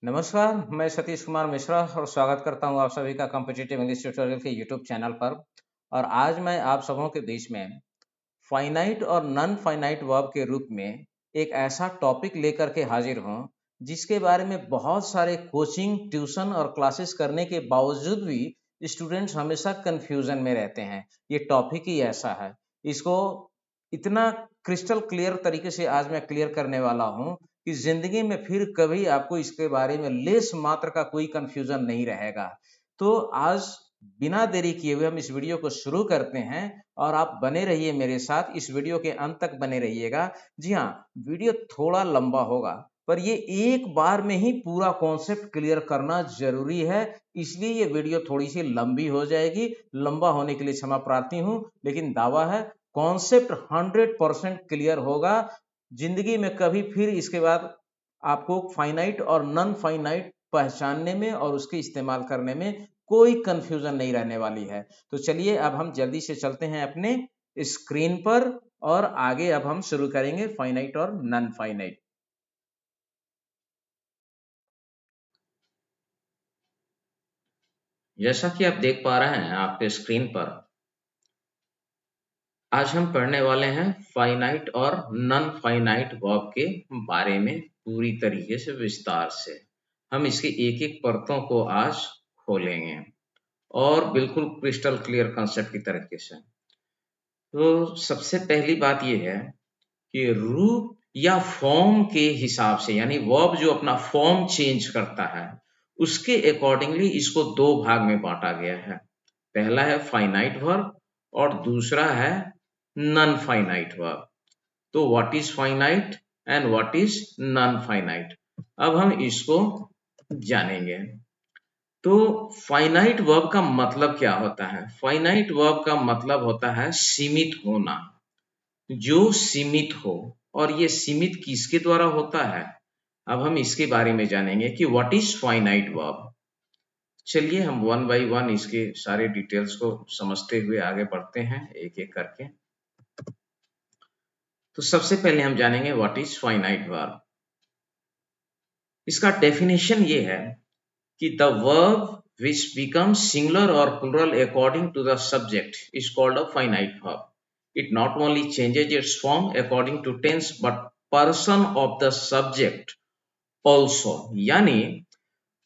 नमस्कार, मैं सतीश कुमार मिश्रा और स्वागत करता हूं आप सभी का कॉम्पिटिटिव इंग्लिश ट्यूटोरियल के यूट्यूब चैनल पर। और आज मैं आप सबों के बीच में फाइनाइट और नॉन फाइनाइट वर्ब के रूप में एक ऐसा टॉपिक लेकर के हाजिर हूं जिसके बारे में बहुत सारे कोचिंग, ट्यूशन और क्लासेस करने के बावजूद भी स्टूडेंट्स हमेशा कंफ्यूजन में रहते हैं। ये टॉपिक ही ऐसा है, इसको इतना क्रिस्टल क्लियर तरीके से आज मैं क्लियर करने वाला हूं कि जिंदगी में फिर कभी आपको इसके बारे में लेस मात्र का कोई कंफ्यूजन नहीं रहेगा। तो आज बिना देरी किए हुए हम इस वीडियो को शुरू करते हैं और आप बने रहिए मेरे साथ, इस वीडियो के अंत तक बने रहिएगा। जी हाँ, वीडियो थोड़ा लंबा होगा पर ये एक बार में ही पूरा कॉन्सेप्ट क्लियर करना जरूरी है, इसलिए ये वीडियो थोड़ी सी लंबी हो जाएगी। लंबा होने के लिए क्षमा प्रार्थी हूँ, लेकिन दावा है कॉन्सेप्ट 100% क्लियर होगा। जिंदगी में कभी फिर इसके बाद आपको फाइनाइट और नॉन फाइनाइट पहचानने में और उसके इस्तेमाल करने में कोई कंफ्यूजन नहीं रहने वाली है। तो चलिए अब हम जल्दी से चलते हैं अपने स्क्रीन पर और आगे अब हम शुरू करेंगे फाइनाइट और नॉन फाइनाइट। जैसा कि आप देख पा रहे हैं आपके स्क्रीन पर, आज हम पढ़ने वाले हैं फाइनाइट और नॉन फाइनाइट वर्ब के बारे में पूरी तरीके से विस्तार से। हम इसकी एक एक परतों को आज खोलेंगे और बिल्कुल क्रिस्टल क्लियर कंसेप्ट की तरीके से। तो सबसे पहली बात यह है कि रूप या फॉर्म के हिसाब से, यानी वर्ब जो अपना फॉर्म चेंज करता है उसके अकॉर्डिंगली इसको दो भाग में बांटा गया है। पहला है फाइनाइट वर्ब और दूसरा है नॉन फाइनाइट वर्ब। तो what is finite and what is non finite, अब हम इसको जानेंगे। तो फाइनाइट वर्ब का मतलब क्या होता है? फाइनाइट वर्ब का मतलब होता है सीमित होना, जो सीमित हो। और ये सीमित किसके द्वारा होता है, अब हम इसके बारे में जानेंगे कि व्हाट इज फाइनाइट वर्ब। चलिए हम वन बाय वन इसके सारे डिटेल्स को समझते हुए आगे बढ़ते हैं एक एक करके। तो सबसे पहले हम जानेंगे व्हाट इज फाइनाइट वर्ब। इसका डेफिनेशन ये है कि the verb which becomes singular or plural according to the subject is called a finite verb. It not only changes its form according to tense but person of the subject also. यानी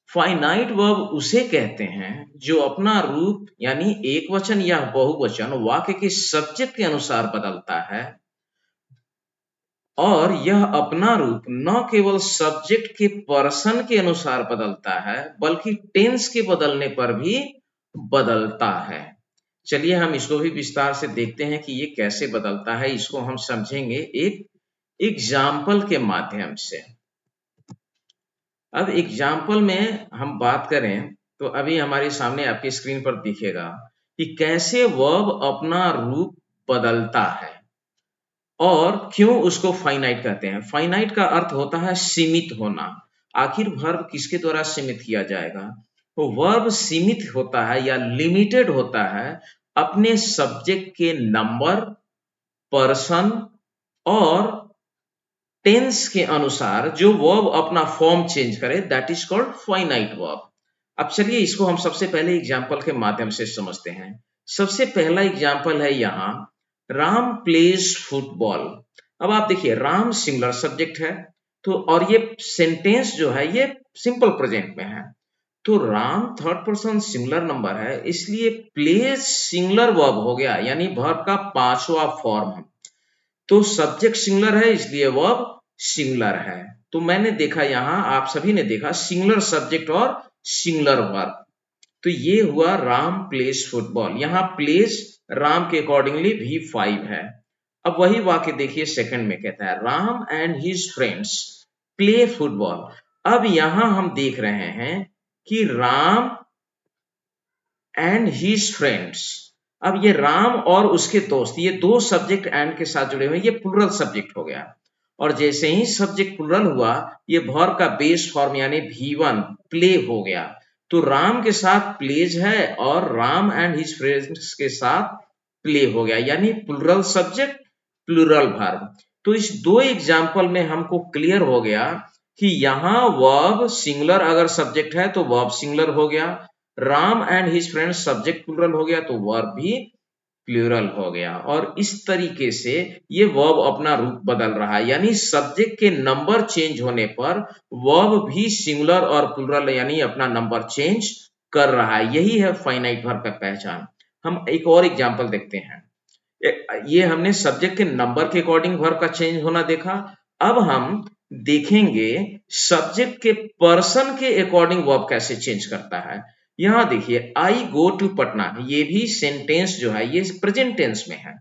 finite verb उसे कहते हैं जो अपना रूप यानी एक वचन या बहुवचन वाक्य के सब्जेक्ट के अनुसार बदलता है, और यह अपना रूप न केवल सब्जेक्ट के पर्सन के अनुसार बदलता है बल्कि टेंस के बदलने पर भी बदलता है। चलिए हम इसको भी विस्तार से देखते हैं कि ये कैसे बदलता है। इसको हम समझेंगे एक एग्जाम्पल के माध्यम से। अब एग्जाम्पल में हम बात करें तो अभी हमारे सामने आपकी स्क्रीन पर दिखेगा कि कैसे वर्ब अपना रूप बदलता है और क्यों उसको फाइनाइट कहते हैं। फाइनाइट का अर्थ होता है सीमित होना। आखिर वर्ब किसके द्वारा सीमित किया जाएगा? तो वर्ब सीमित होता है या लिमिटेड होता है अपने सब्जेक्ट के नंबर, पर्सन और टेंस के अनुसार। जो वर्ब अपना फॉर्म चेंज करे that is called finite verb. अब चलिए इसको हम सबसे पहले एग्जाम्पल के माध्यम से समझते हैं। सबसे पहला एग्जाम्पल है यहाँ, राम प्लेज फुटबॉल। अब आप देखिए राम सिंगुलर सब्जेक्ट है, तो और ये सेंटेंस जो है ये सिंपल प्रेजेंट में है। तो Ram third person singular number है, इसलिए प्लेज सिंगुलर वर्ब हो गया, यानी वर्ब का पांचवा फॉर्म है। तो सब्जेक्ट सिंगुलर है इसलिए वर्ब सिंगुलर है। तो मैंने देखा यहाँ, आप सभी ने देखा सिंगुलर सब्जेक्ट और सिंगुलर वर्ब। तो ये हुआ राम प्लेज फुटबॉल। यहाँ प्लेज राम के अकॉर्डिंगली V5 है। अब वही वाक्य देखिए सेकंड में कहता है Ram and his friends play football. अब यहां हम देख रहे हैं कि राम एंड हिज फ्रेंड्स, अब ये राम और उसके दोस्त, ये दो सब्जेक्ट एंड के साथ जुड़े हुए, ये प्लूरल सब्जेक्ट हो गया। और जैसे ही सब्जेक्ट प्लूरल हुआ ये वर्ब का बेस फॉर्म यानी V1 प्ले हो गया। तो राम के साथ प्लेज है और राम एंड हिज फ्रेंड्स के साथ प्ले हो गया, यानी प्लूरल सब्जेक्ट प्लूरल वर्ब। तो इस दो एग्जाम्पल में हमको क्लियर हो गया कि यहाँ वर्ब सिंगुलर अगर सब्जेक्ट है तो वर्ब सिंगुलर हो गया, Ram and his friends subject plural हो गया तो वर्ब भी प्लूरल हो गया। और इस तरीके से ये वर्ब अपना रूप बदल रहा है, यानी सब्जेक्ट के नंबर चेंज होने पर वर्ब भी सिंगुलर और प्लूरल यानी अपना नंबर चेंज कर रहा है। यही है फाइनाइट वर्ब का पहचान। हम एक और एग्जांपल देखते हैं। ये हमने सब्जेक्ट के नंबर के अकॉर्डिंग वर्ब का चेंज होना देखा। अब हम देखेंगे सब्जेक्ट के पर्सन के अकॉर्डिंग वर्ब कैसे चेंज करता है। यहां देखिए, आई गो टू पटना, ये भी सेंटेंस जो है ये प्रेजेंट टेंस में है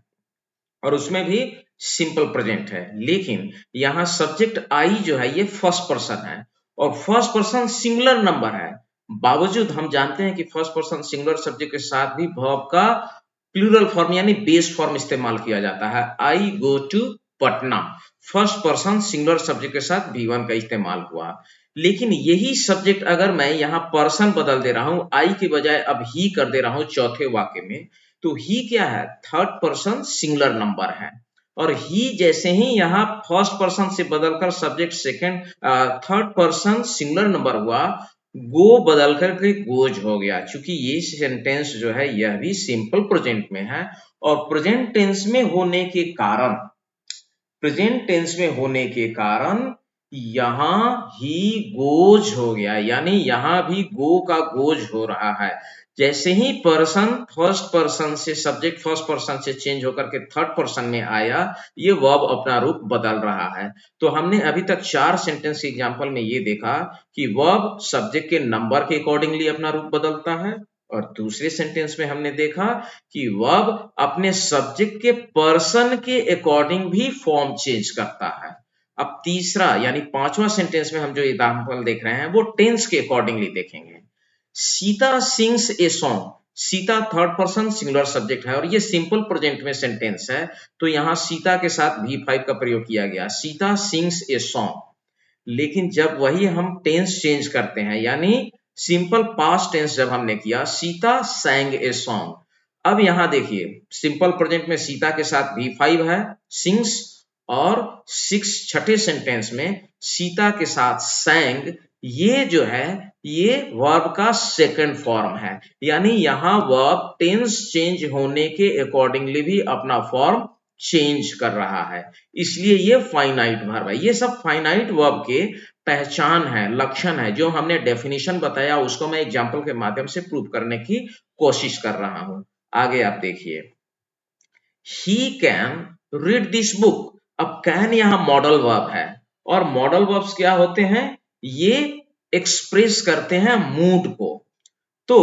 और उसमें भी सिंपल प्रेजेंट है, लेकिन यहाँ सब्जेक्ट आई जो है ये फर्स्ट पर्सन है और फर्स्ट पर्सन सिंगुलर नंबर है। बावजूद हम जानते हैं कि फर्स्ट पर्सन सिंगुलर सब्जेक्ट के साथ भी वर्ब का प्लूरल फॉर्म यानी बेस फॉर्म इस्तेमाल किया जाता है। I go to Patna, first person singular subject के साथ V1 का इस्तेमाल हुआ। लेकिन यही सब्जेक्ट अगर मैं यहाँ पर्सन बदल दे रहा हूं, आई के बजाय अब ही कर दे रहा हूं चौथे वाक्य में, तो ही क्या है, थर्ड पर्सन सिंगुलर नंबर है। और ही जैसे ही यहाँ फर्स्ट पर्सन से बदलकर subject second third person singular number हुआ, गो बदल करके गोज हो गया। चूंकि ये सेंटेंस जो है यह भी सिंपल प्रेजेंट में है और प्रेजेंट टेंस में होने के कारण यहां ही गोज हो गया, यानी यहां भी गो का गोज हो रहा है। जैसे ही पर्सन फर्स्ट पर्सन से सब्जेक्ट फर्स्ट पर्सन से चेंज होकर के थर्ड पर्सन में आया, ये वर्ब अपना रूप बदल रहा है। तो हमने अभी तक 4 सेंटेंस के एग्जांपल में ये देखा कि वर्ब सब्जेक्ट के नंबर के अकॉर्डिंगली अपना रूप बदलता है और दूसरे सेंटेंस में हमने देखा कि वर्ब अपने सब्जेक्ट के पर्सन के अकॉर्डिंग भी फॉर्म चेंज करता है। अब तीसरा यानी 5वां सेंटेंस में हम जो एग्जांपल देख रहे हैं वो टेंस के अकॉर्डिंगली देखेंगे। Sita sings a song, Sita third person singular subject है और ये सिंपल प्रेजेंट में सेंटेंस है, तो यहाँ सीता के साथ V5 का प्रयोग किया गया, सीता सिंग्स ए सॉन्ग। लेकिन जब वही हम टेंस चेंज करते हैं, यानी सिंपल पास्ट टेंस जब हमने किया, सीता sang ए सॉन्ग। अब यहां देखिए, सिंपल प्रेजेंट में सीता के साथ V5 है, सिंग्स, और छठे सेंटेंस में सीता के साथ sang, ये जो है ये वर्ब का सेकंड फॉर्म है, यानी यहाँ वर्ब टेंस चेंज होने के अकॉर्डिंगली भी अपना फॉर्म चेंज कर रहा है, इसलिए ये फाइनाइट वर्ब है। ये सब फाइनाइट वर्ब के पहचान है, लक्षण है। जो हमने डेफिनेशन बताया उसको मैं एग्जांपल के माध्यम से प्रूव करने की कोशिश कर रहा हूं। आगे आप देखिए, he can read this book। अब कैन यहाँ मॉडल वर्ब है और मॉडल वर्ब्स क्या होते हैं, ये एक्सप्रेस करते हैं मूड को। तो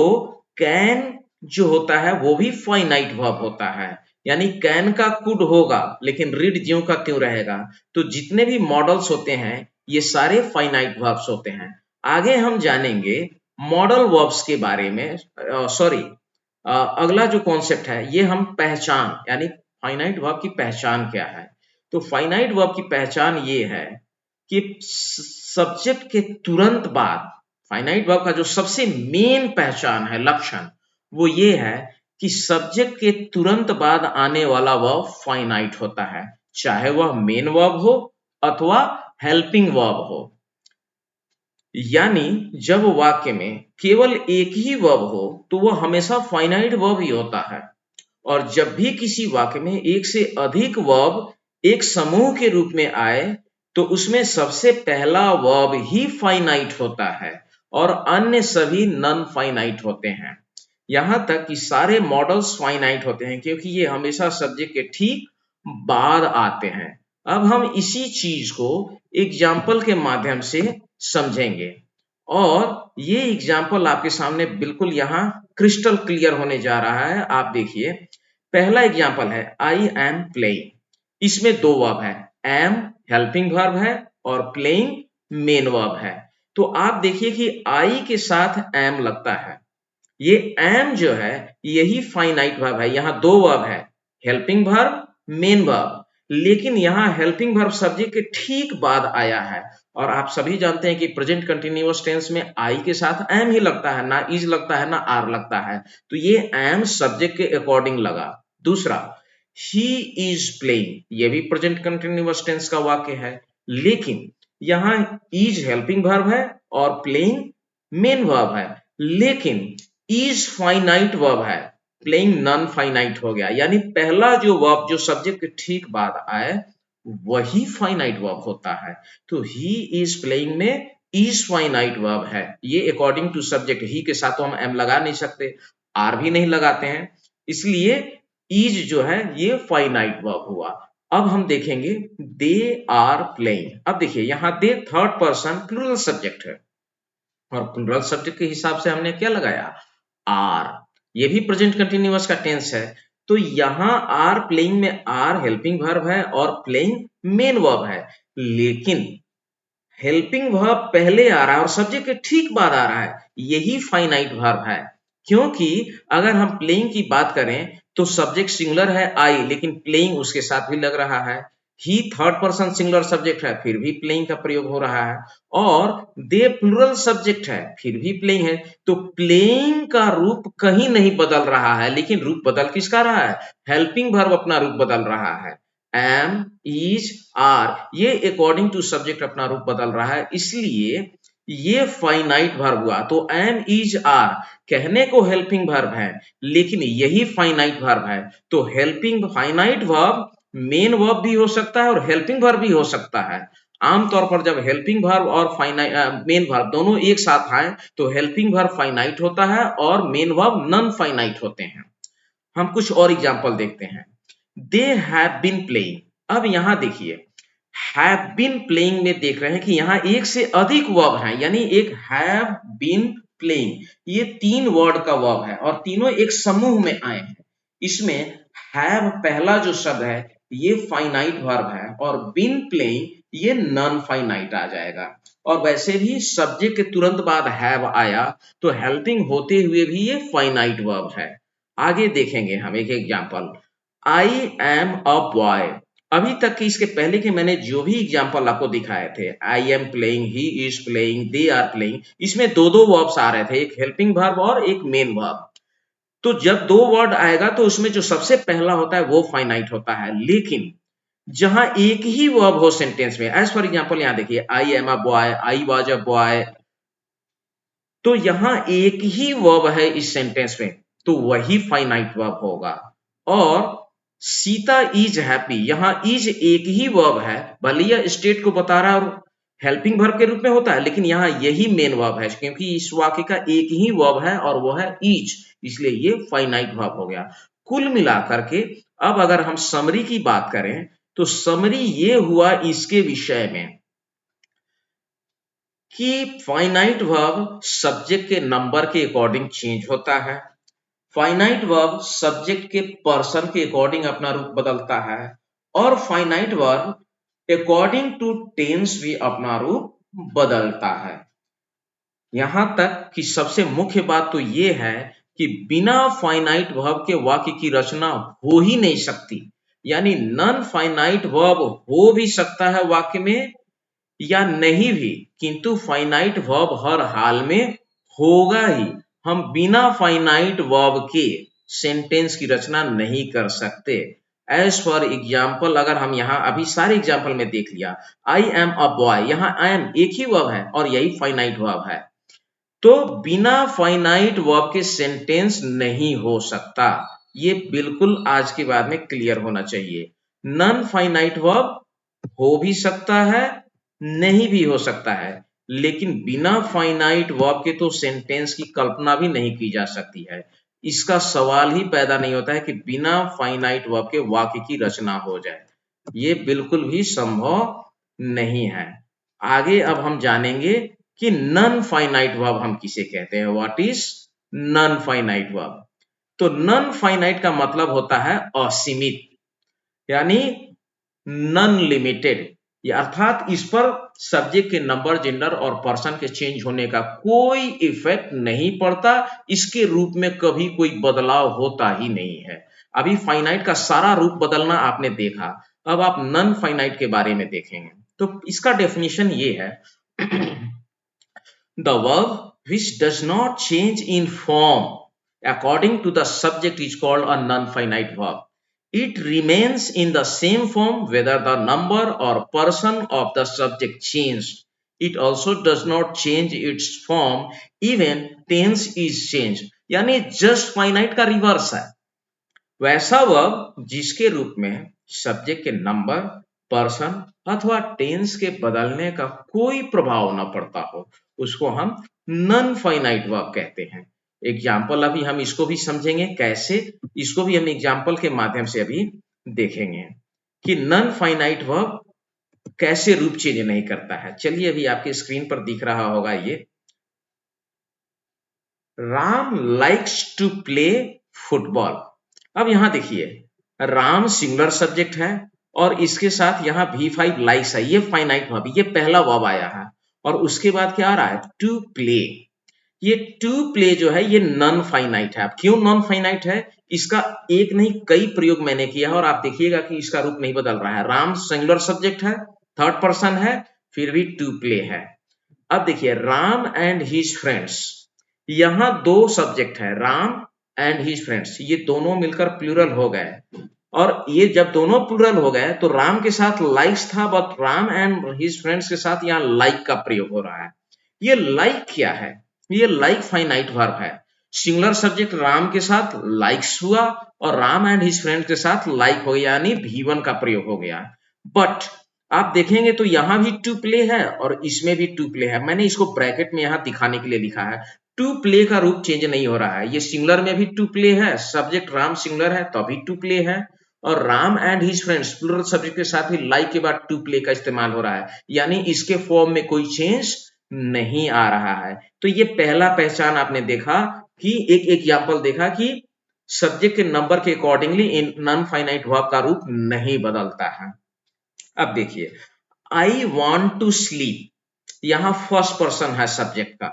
कैन जो होता है वो भी फाइनाइट वर्ब होता है, यानी कैन का कुड होगा लेकिन रीड ज्यों का त्यों रहेगा। तो जितने भी मॉडल्स होते हैं ये सारे फाइनाइट वर्ब्स होते हैं। आगे हम जानेंगे मॉडल वर्ब्स के बारे में। अगला जो कॉन्सेप्ट है ये हम पहचान, यानी फाइनाइट वर्ब की पहचान क्या है। तो फाइनाइट वर्ब की पहचान ये है कि सब्जेक्ट के तुरंत बाद, फाइनाइट वर्ब का जो सबसे मेन पहचान है, लक्षण, वो ये है कि सब्जेक्ट के तुरंत बाद आने वाला वर्ब फाइनाइट होता है, चाहे वह मेन वर्ब हो अथवा हेल्पिंग वर्ब हो। यानी जब वाक्य में केवल एक ही वर्ब हो तो वह हमेशा फाइनाइट वर्ब ही होता है, और जब भी किसी वाक्य में एक से अधिक वर्ब एक समूह के रूप में आए तो उसमें सबसे पहला वर्ब ही फाइनाइट होता है और अन्य सभी नॉन फाइनाइट होते हैं। यहां तक कि सारे मॉडल्स फाइनाइट होते हैं क्योंकि ये हमेशा सब्जेक्ट के ठीक बाद आते हैं। अब हम इसी चीज को एग्जाम्पल के माध्यम से समझेंगे और ये एग्जाम्पल आपके सामने बिल्कुल यहाँ क्रिस्टल क्लियर होने जा रहा है। आप देखिए, पहला एग्जाम्पल है आई एम प्लेइंग। इसमें 2 वर्ब है, एम हेल्पिंग वर्ब है और प्लेइंग मेन वर्ब है। तो आप देखिए कि आई के साथ एम लगता है, ये एम जो है यही फाइनाइट वर्ब है। यहाँ 2 वर्ब है, हेल्पिंग वर्ब मेन वर्ब, लेकिन यहाँ हेल्पिंग वर्ब सब्जेक्ट के ठीक बाद आया है और आप सभी जानते हैं कि प्रेजेंट कंटिन्यूअस टेंस में आई के साथ एम ही लगता है, ना इज लगता है ना आर लगता है, तो ये एम सब्जेक्ट के अकॉर्डिंग लगा। दूसरा, ही इज प्लेइंग, ये भी प्रेजेंट कंटिन्यूअस टेंस का वाक्य है, लेकिन यहाँ इज हेल्पिंग वर्ब है और प्लेइंग मेन वर्ब है, लेकिन इज फाइनाइट वर्ब है, प्लेइंग नॉन फाइनाइट हो गया। यानी पहला जो वर्ब जो सब्जेक्ट के ठीक बाद आए वही फाइनाइट वर्ब होता है। तो ही इज प्लेइंग में इज फाइनाइट वर्ब है, ये अकॉर्डिंग टू सब्जेक्ट। ही के साथ तो हम एम लगा नहीं सकते, आर भी नहीं लगाते हैं, इसलिए इज जो है ये फाइनाइट वर्ब हुआ। अब हम देखेंगे दे आर प्लेइंग। अब देखिए यहाँ they third person plural subject है और प्लूरल सब्जेक्ट के हिसाब से हमने क्या लगाया, आर। ये भी प्रेजेंट कंटिन्यूअस का टेंस है, तो यहाँ आर प्लेइंग में आर हेल्पिंग वर्ब है और प्लेइंग मेन वर्ब है, लेकिन हेल्पिंग वर्ब पहले आ रहा है और सब्जेक्ट के ठीक बाद आ रहा है, यही फाइनाइट वर्ब है। क्योंकि अगर हम प्लेइंग की बात करें तो सब्जेक्ट सिंगुलर है आई, लेकिन प्लेइंग उसके साथ भी लग रहा है। ही थर्ड पर्सन सिंगुलर सब्जेक्ट है, फिर भी प्लेइंग का प्रयोग हो रहा है, और दे प्लूरल सब्जेक्ट है, फिर भी प्लेइंग है। तो प्लेइंग का रूप कहीं नहीं बदल रहा है, लेकिन रूप बदल किसका रहा है, हेल्पिंग वर्ब अपना रूप बदल रहा है। एम इज आर ये अकॉर्डिंग टू सब्जेक्ट अपना रूप बदल रहा है, इसलिए ये फाइनाइट वर्ब हुआ। तो एम इज आर कहने को हेल्पिंग वर्ब है, लेकिन यही फाइनाइट वर्ब है। तो helping finite verb main verb भी हो सकता है और हेल्पिंग वर्ब भी हो सकता है। आमतौर पर जब हेल्पिंग वर्ब और मेन वर्ब दोनों एक साथ आए तो हेल्पिंग वर्ब फाइनाइट होता है और मेन वर्ब नॉन फाइनाइट होते हैं। हम कुछ और एग्जांपल देखते हैं। They have been playing. अब यहां देखिए हैव बीन प्लेइंग में देख रहे हैं कि यहां एक से अधिक वर्ब है, यानी एक हैव बीन प्लेइंग, ये तीन वर्ड का वर्ब है और तीनों एक समूह में आए हैं। इसमें हैव पहला जो शब्द है ये फाइनाइट वर्ब है और बीन प्लेइंग ये नॉन फाइनाइट आ जाएगा। और वैसे भी सब्जेक्ट के तुरंत बाद हैव आया तो हेल्पिंग होते हुए भी ये फाइनाइट वर्ब है। आगे देखेंगे हम एक example. I am a boy. अभी तक की इसके पहले के मैंने जो भी एग्जांपल आपको दिखाए थे, I am playing, he is playing, they are playing, इसमें दो दो वर्ब्स आ रहे थे, एक हेल्पिंग वर्ब और एक मेन वर्ब। तो जब दो वर्ड आएगा तो उसमें जो सबसे पहला होता है वो फाइनाइट होता है, लेकिन जहां एक ही वर्ब हो सेंटेंस में, एज फॉर एग्जांपल यहां देखिए I am a boy, I was a boy, तो यहां एक ही वर्ब है इस सेंटेंस में, तो वही फाइनाइट वर्ब होगा। और सीता इज हैप्पी, यहां इज एक ही वर्ब है, भले यह स्टेट को बता रहा है और हेल्पिंग वर्ब के रूप में होता है, लेकिन यहां यही मेन वर्ब है, क्योंकि इस वाक्य का एक ही वर्ब है और वो है इज, इसलिए ये फाइनाइट वर्ब हो गया। कुल मिलाकर के अब अगर हम समरी की बात करें तो समरी ये हुआ इसके विषय में कि फाइनाइट वर्ब सब्जेक्ट के नंबर के अकॉर्डिंग चेंज होता है, फाइनाइट वर्ब सब्जेक्ट के पर्सन के अकॉर्डिंग अपना रूप बदलता है, और finite verb according to tense भी अपना रूप बदलता है। यहां तक कि सबसे मुख्य बात तो ये है कि बिना फाइनाइट वर्ब के वाक्य की रचना हो ही नहीं सकती, यानी नॉन फाइनाइट वर्ब हो भी सकता है वाक्य में या नहीं भी, किंतु फाइनाइट वर्ब हर हाल में होगा ही। हम बिना फाइनाइट वर्ब के सेंटेंस की रचना नहीं कर सकते। एज फॉर एग्जाम्पल अगर हम यहाँ अभी सारे एग्जाम्पल में देख लिया, आई एम अ बॉय, यहाँ आई एम एक ही वर्ब है और यही फाइनाइट वर्ब है, तो बिना फाइनाइट वर्ब के सेंटेंस नहीं हो सकता। ये बिल्कुल आज के बाद में क्लियर होना चाहिए। नॉन फाइनाइट वर्ब हो भी सकता है, नहीं भी हो सकता है, लेकिन बिना फाइनाइट वर्ब के तो सेंटेंस की कल्पना भी नहीं की जा सकती है। इसका सवाल ही पैदा नहीं होता है कि बिना फाइनाइट वर्ब के वाक्य की रचना हो जाए, ये बिल्कुल भी संभव नहीं है। आगे अब हम जानेंगे कि नॉन फाइनाइट वर्ब हम किसे कहते हैं, what is non finite verb. तो नॉन फाइनाइट का मतलब होता है असीमित, यानी नॉन लिमिटेड, अर्थात इस पर सब्जेक्ट के नंबर, जेंडर और पर्सन के चेंज होने का कोई इफेक्ट नहीं पड़ता, इसके रूप में कभी कोई बदलाव होता ही नहीं है। अभी फाइनाइट का सारा रूप बदलना आपने देखा, अब आप नॉन फाइनाइट के बारे में देखेंगे। तो इसका डेफिनेशन ये है the verb which does not change in form according to the subject is called a non-finite verb। It remains in the same form whether the number or person of the subject changed. It also does not change its form even tense is changed. यानी just finite का reverse है। वैसा verb जिसके रूप में subject के number, person अथवा tense के बदलने का कोई प्रभाव न पड़ता हो, उसको हम नॉन फाइनाइट वर्ब कहते हैं। एग्जाम्पल अभी हम इसको भी समझेंगे कैसे, इसको भी हम एग्जाम्पल के माध्यम से अभी देखेंगे कि नॉन फाइनाइट वर्ब कैसे रूप चेंज नहीं करता है। चलिए अभी आपके स्क्रीन पर दिख रहा होगा ये, Ram likes to play football. अब यहां देखिए, राम सिंगुलर सब्जेक्ट है और इसके साथ यहाँ V5 लाइक्स है, ये फाइनाइट वर्ब, ये पहला वर्ब आया है। और उसके बाद क्या आ रहा है, टू प्ले। ये टू प्ले जो है ये नॉन फाइनाइट है। अब क्यों नॉन फाइनाइट है, इसका एक नहीं कई प्रयोग मैंने किया है और आप देखिएगा कि इसका रूप नहीं बदल रहा है। राम सिंगुलर सब्जेक्ट है, थर्ड पर्सन है, फिर भी टू प्ले है। अब देखिए, राम एंड हिज फ्रेंड्स, यहां दो सब्जेक्ट है, राम एंड हिज फ्रेंड्स, ये दोनों मिलकर प्लूरल हो गए। और ये जब दोनों प्लूरल हो गए तो राम के साथ लाइक्स था, but Ram and his friends के साथ यहाँ लाइक का प्रयोग हो रहा है। ये लाइक क्या है, ये लाइक फाइनाइट वर्ब है। सिंगुलर सब्जेक्ट राम के साथ लाइक्स हुआ और राम एंड हिज फ्रेंड के साथ लाइक हो गया, यानी V1 का प्रयोग हो गया। बट आप देखेंगे तो यहां भी टू प्ले है और इसमें भी टू प्ले है। मैंने इसको ब्रैकेट में यहां दिखाने के लिए लिखा है, टू प्ले का रूप चेंज नहीं हो रहा है। ये सिंगुलर में भी टू प्ले है, सब्जेक्ट राम सिंगुलर है तो भी टू प्ले है, और Ram and his friends plural subject के साथ ही लाइक के बाद टू प्ले का इस्तेमाल हो रहा है, यानी इसके फॉर्म में कोई चेंज नहीं आ रहा है। तो ये पहला पहचान आपने देखा कि एक एग्जाम्पल देखा कि सब्जेक्ट के नंबर के accordingly in non finite verb का रूप नहीं बदलता है। अब देखिए, आई वॉन्ट टू स्लीप, यहां फर्स्ट पर्सन है सब्जेक्ट का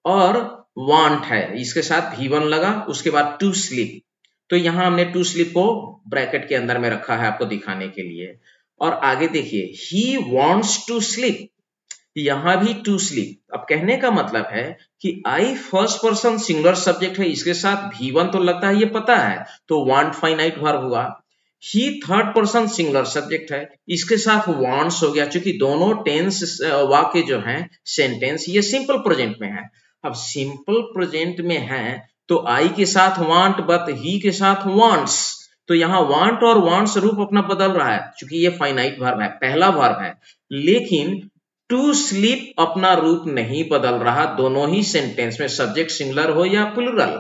और वांट है, इसके साथ V1 लगा, उसके बाद टू स्लीप। तो यहां हमने टू स्लीप को ब्रैकेट के अंदर में रखा है आपको दिखाने के लिए। और आगे देखिए, ही वॉन्ट्स टू स्लीप, यहां भी टू स्लीप। अब कहने का मतलब है कि आई फर्स्ट पर्सन सिंगुलर सब्जेक्ट है, इसके साथ V1 तो लगता है, ये पता है, तो वांट फाइनाइट वर्ब हुआ। ही थर्ड पर्सन सिंगुलर सब्जेक्ट है, इसके साथ वांट्स हो गया, क्योंकि दोनों टेंस वाक्य जो हैं सेंटेंस ये सिंपल प्रेजेंट में है। अब सिंपल प्रेजेंट में है तो आई के साथ वांट, बट ही के साथ वांट्स, तो यहाँ वांट और वांट्स रूप अपना बदल रहा है, क्योंकि ये फाइनाइट वर्ब है, पहला वर्ब है। लेकिन टू स्लीप अपना रूप नहीं बदल रहा, दोनों ही सेंटेंस में, सब्जेक्ट सिंगुलर हो या प्लूरल।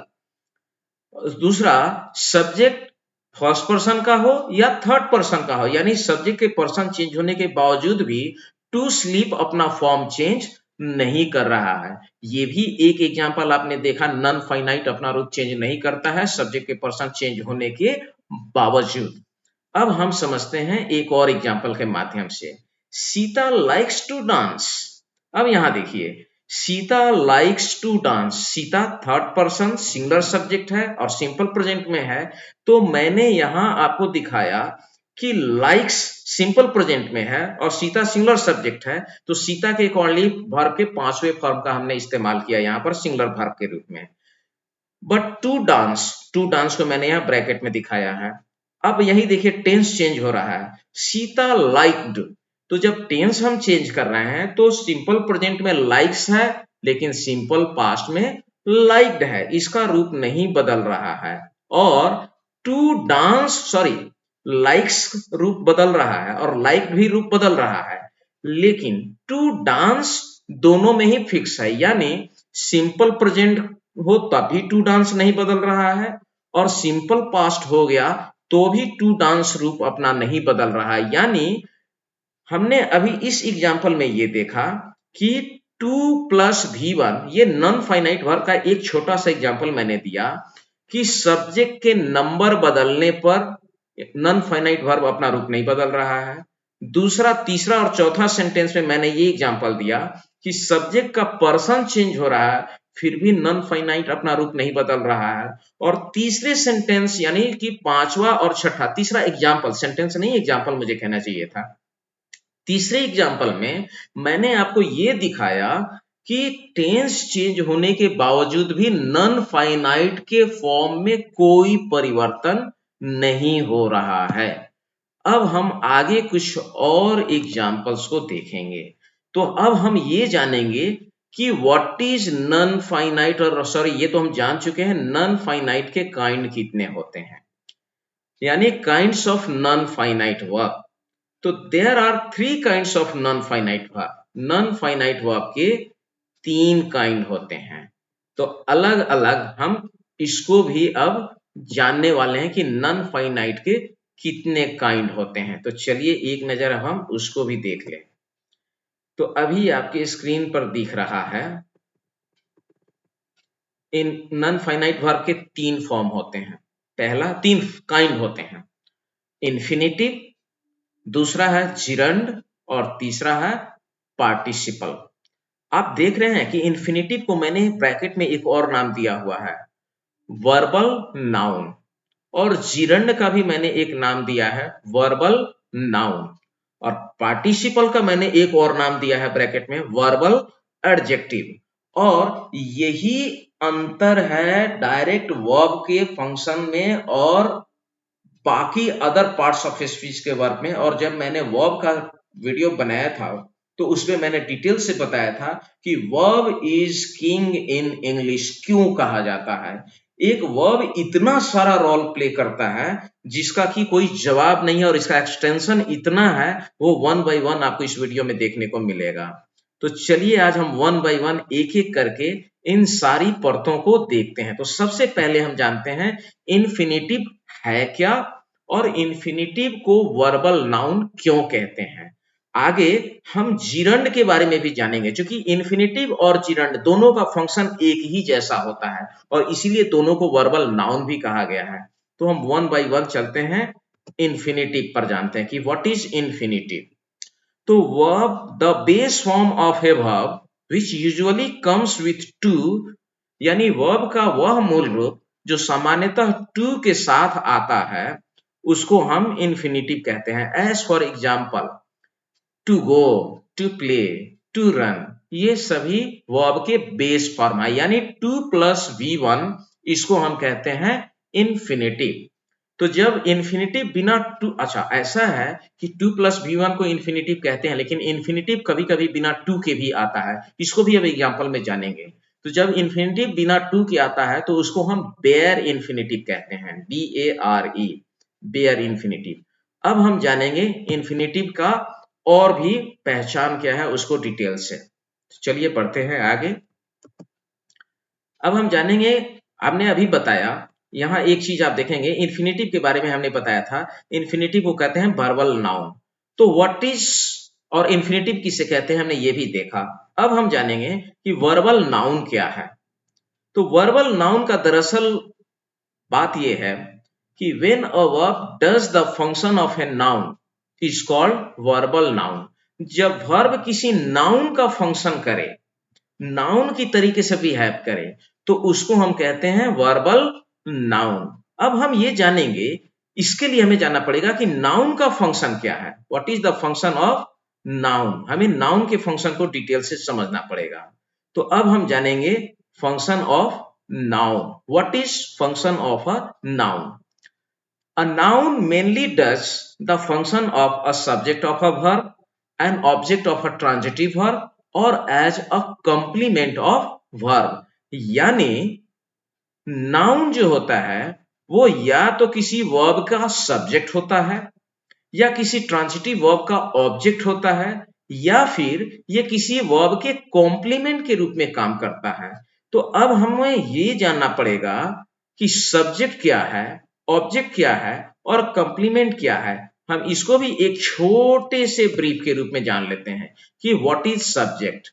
दूसरा, सब्जेक्ट फर्स्ट पर्सन का हो या थर्ड पर्सन का हो, यानी सब्जेक्ट के पर्सन चेंज होने के बावजूद भी टू स्लीप अपना फॉर्म चेंज नहीं कर रहा है। ये भी एक एग्जांपल आपने देखा, नॉन फाइनाइट अपना रूप चेंज नहीं करता है सब्जेक्ट के पर्सन चेंज होने के बावजूद। अब हम समझते हैं एक और एग्जांपल के माध्यम से, सीता लाइक्स टू डांस। अब यहां देखिए, Sita likes to dance, Sita third person singular subject है और सिंपल प्रेजेंट में है, तो मैंने यहां आपको दिखाया कि लाइक्स सिंपल प्रेजेंट में है और सीता सिंगुलर सब्जेक्ट है, तो सीता के अकॉर्डिंगली वर्ब के पांचवें फॉर्म का हमने इस्तेमाल किया यहां पर सिंगुलर वर्ब के रूप में। बट टू डांस को मैंने यहां ब्रैकेट में दिखाया है। अब यही देखिए, टेंस चेंज हो रहा है, सीता लाइक्ड, तो जब टेंस हम चेंज कर रहे हैं तो सिंपल प्रेजेंट में लाइक्स है, लेकिन सिंपल पास्ट में लाइक्ड है, इसका रूप नहीं बदल रहा है। और टू डांस, सॉरी, लाइक्स रूप बदल रहा है और लाइक्ड भी रूप बदल रहा है, लेकिन टू डांस दोनों में ही फिक्स है, यानी सिंपल प्रेजेंट हो तभी टू डांस नहीं बदल रहा है और सिंपल पास्ट हो गया तो भी टू डांस रूप अपना नहीं बदल रहा है। यानी हमने अभी इस एग्जांपल में ये देखा कि 2 प्लस V1, ये नॉन फाइनाइट वर्ब का एक छोटा सा एग्जांपल मैंने दिया कि सब्जेक्ट के नंबर बदलने पर नॉन फाइनाइट वर्ब अपना रूप नहीं बदल रहा है। दूसरा, तीसरा और चौथा सेंटेंस में मैंने ये एग्जांपल दिया कि सब्जेक्ट का पर्सन चेंज हो रहा है, फिर भी नॉन फाइनाइट अपना रूप नहीं बदल रहा है। और तीसरे सेंटेंस यानी कि पांचवा और छठा, तीसरा एग्जांपल, सेंटेंस नहीं एग्जांपल मुझे कहना चाहिए था, तीसरे एग्जांपल में मैंने आपको ये दिखाया कि टेंस चेंज होने के बावजूद भी नॉन फाइनाइट के फॉर्म में कोई परिवर्तन नहीं हो रहा है। अब हम आगे कुछ और एग्जाम्पल्स को देखेंगे। तो अब हम ये जानेंगे कि व्हाट इज नॉन फाइनाइट, और सॉरी ये तो हम जान चुके हैं नॉन फाइनाइट के काइंड कितने होते हैं, यानी kinds of non finite verb. तो there are 3 kinds of non finite verb. Non finite verb के 3 काइंड होते हैं। तो अलग अलग हम इसको भी अब जानने वाले हैं कि नॉन फाइनाइट के कितने काइंड होते हैं। तो चलिए एक नजर हम उसको भी देख लें। तो अभी आपके स्क्रीन पर दिख रहा है, इन नॉन फाइनाइट वर्ब के 3 फॉर्म होते हैं। पहला 3 काइंड होते हैं, इन्फिनिटिव, दूसरा है जिरंड, और तीसरा है पार्टिसिपल। आप देख रहे हैं कि इन्फिनिटिव को मैंने ब्रैकेट में एक और नाम दिया हुआ है, वर्बल नाउन, और जिरंड का भी मैंने एक नाम दिया है, वर्बल नाउन, और पार्टिसिपल का मैंने एक और नाम दिया है ब्रैकेट में, वर्बल एडजेक्टिव। और यही अंतर है डायरेक्ट वर्ब के फंक्शन में और बाकी अदर पार्ट्स ऑफ स्पीच के वर्क में। और जब मैंने वर्ब का वीडियो बनाया था तो उसमें मैंने डिटेल से बताया था कि verb is king in English क्यों कहा जाता है। एक वर्ब इतना सारा रोल प्ले करता है जिसका कि कोई जवाब नहीं है, और इसका एक्सटेंशन इतना है, वो 1 बाय 1 आपको इस वीडियो में देखने को मिलेगा। तो चलिए आज हम 1 बाय 1 एक एक करके इन सारी परतों को देखते हैं। तो सबसे पहले हम जानते हैं इन्फिनिटिव है क्या, और इन्फिनिटिव को वर्बल नाउन क्यों कहते हैं। आगे हम जिरंड के बारे में भी जानेंगे, क्योंकि इन्फिनिटिव और जिरंड दोनों का फंक्शन एक ही जैसा होता है और इसीलिए दोनों को वर्बल नाउन भी कहा गया है। तो हम 1 बाय 1 चलते हैं, इन्फिनिटिव पर जानते हैं कि व्हाट इज इन्फिनिटिव। तो verb the base form of a verb which usually comes with to, यानी वर्ब का वह मूल रूप जो सामान्यतः टू के साथ आता है उसको हम इन्फिनिटिव कहते हैं। As for example to go, to play, to run, ये सभी वर्ब के बेस फॉर्म है, यानी 2 प्लस V1 इसको हम कहते हैं इन्फिनिटिव। तो जब इन्फिनिटिव बिना टू, अच्छा ऐसा है कि 2 प्लस V1 को इन्फिनिटिव कहते हैं, लेकिन इन्फिनिटिव कभी कभी बिना 2 के भी आता है, इसको भी अब एग्जाम्पल में जानेंगे। तो जब इन्फिनिटिव बिना 2 के आता है तो उसको हम बेयर इन्फिनिटिव कहते हैं, BARE, बेयर इन्फिनिटिव। अब हम जानेंगे इन्फिनिटिव का और भी पहचान क्या है उसको डिटेल से। चलिए पढ़ते हैं आगे। अब हम जानेंगे, आपने अभी बताया, यहाँ एक चीज आप देखेंगे इन्फिनिटिव के बारे में हमने बताया था, इन्फिनिटिव को कहते हैं वर्बल नाउन। तो व्हाट इज और इन्फिनिटिव किसे कहते हैं हमने ये भी देखा। अब हम जानेंगे कि वर्बल नाउन क्या है। तो वर्बल नाउन का दरअसल बात यह है कि when a verb does the function of a noun is called verbal noun। जब वर्ब किसी नाउन का फंक्शन करे, नाउन की तरीके से बिहेव करे, तो उसको हम कहते हैं वर्बल नाउन। अब हम ये जानेंगे, इसके लिए हमें जानना पड़ेगा कि नाउन का फंक्शन क्या है, what is the function of noun. हमें नाउन के फंक्शन को डिटेल से समझना पड़ेगा। तो अब हम जानेंगे function of noun। What is function of a noun? A noun mainly does the function of a subject of a verb, an object of a transitive verb, or as a complement of verb। यानी noun जो होता है वो या तो किसी verb का subject होता है, या किसी ट्रांजिटिव वर्ब का ऑब्जेक्ट होता है, या फिर ये किसी वर्ब के कॉम्प्लीमेंट के रूप में काम करता है। तो अब हमें ये जानना पड़ेगा कि सब्जेक्ट क्या है, ऑब्जेक्ट क्या है और कंप्लीमेंट क्या है। हम इसको भी एक छोटे से ब्रीफ के रूप में जान लेते हैं कि व्हाट इज सब्जेक्ट।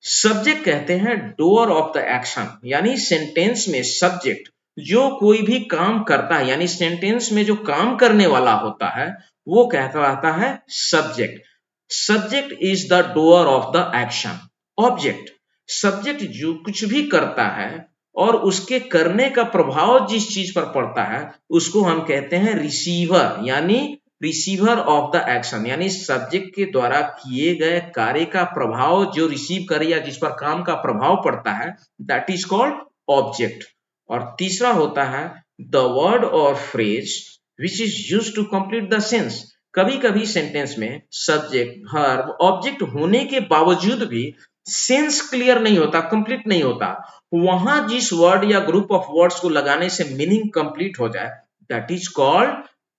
सब्जेक्ट कहते हैं डूअर ऑफ द एक्शन, यानी सेंटेंस में सब्जेक्ट जो कोई भी काम करता है, यानी सेंटेंस में जो काम करने वाला होता है वो कहलाता है subject. Subject is the doer of the action. Object, subject जो कुछ भी करता है और उसके करने का प्रभाव जिस चीज पर पड़ता है उसको हम कहते हैं रिसीवर, यानी रिसीवर ऑफ द एक्शन, यानी सब्जेक्ट के द्वारा किए गए कार्य का प्रभाव जो रिसीव करे या जिस पर काम का प्रभाव पड़ता है, दैट इज कॉल्ड ऑब्जेक्ट। और तीसरा होता है द वर्ड और phrase which is used to complete the sense. कभी कभी सेंटेंस में सब्जेक्ट, वर्ब, ऑब्जेक्ट होने के बावजूद भी सेंस क्लियर नहीं होता, कंप्लीट नहीं होता। वहां जिस वर्ड या ग्रुप ऑफ वर्ड्स को लगाने से मीनिंग कंप्लीट हो जाए, दैट इज कॉल्ड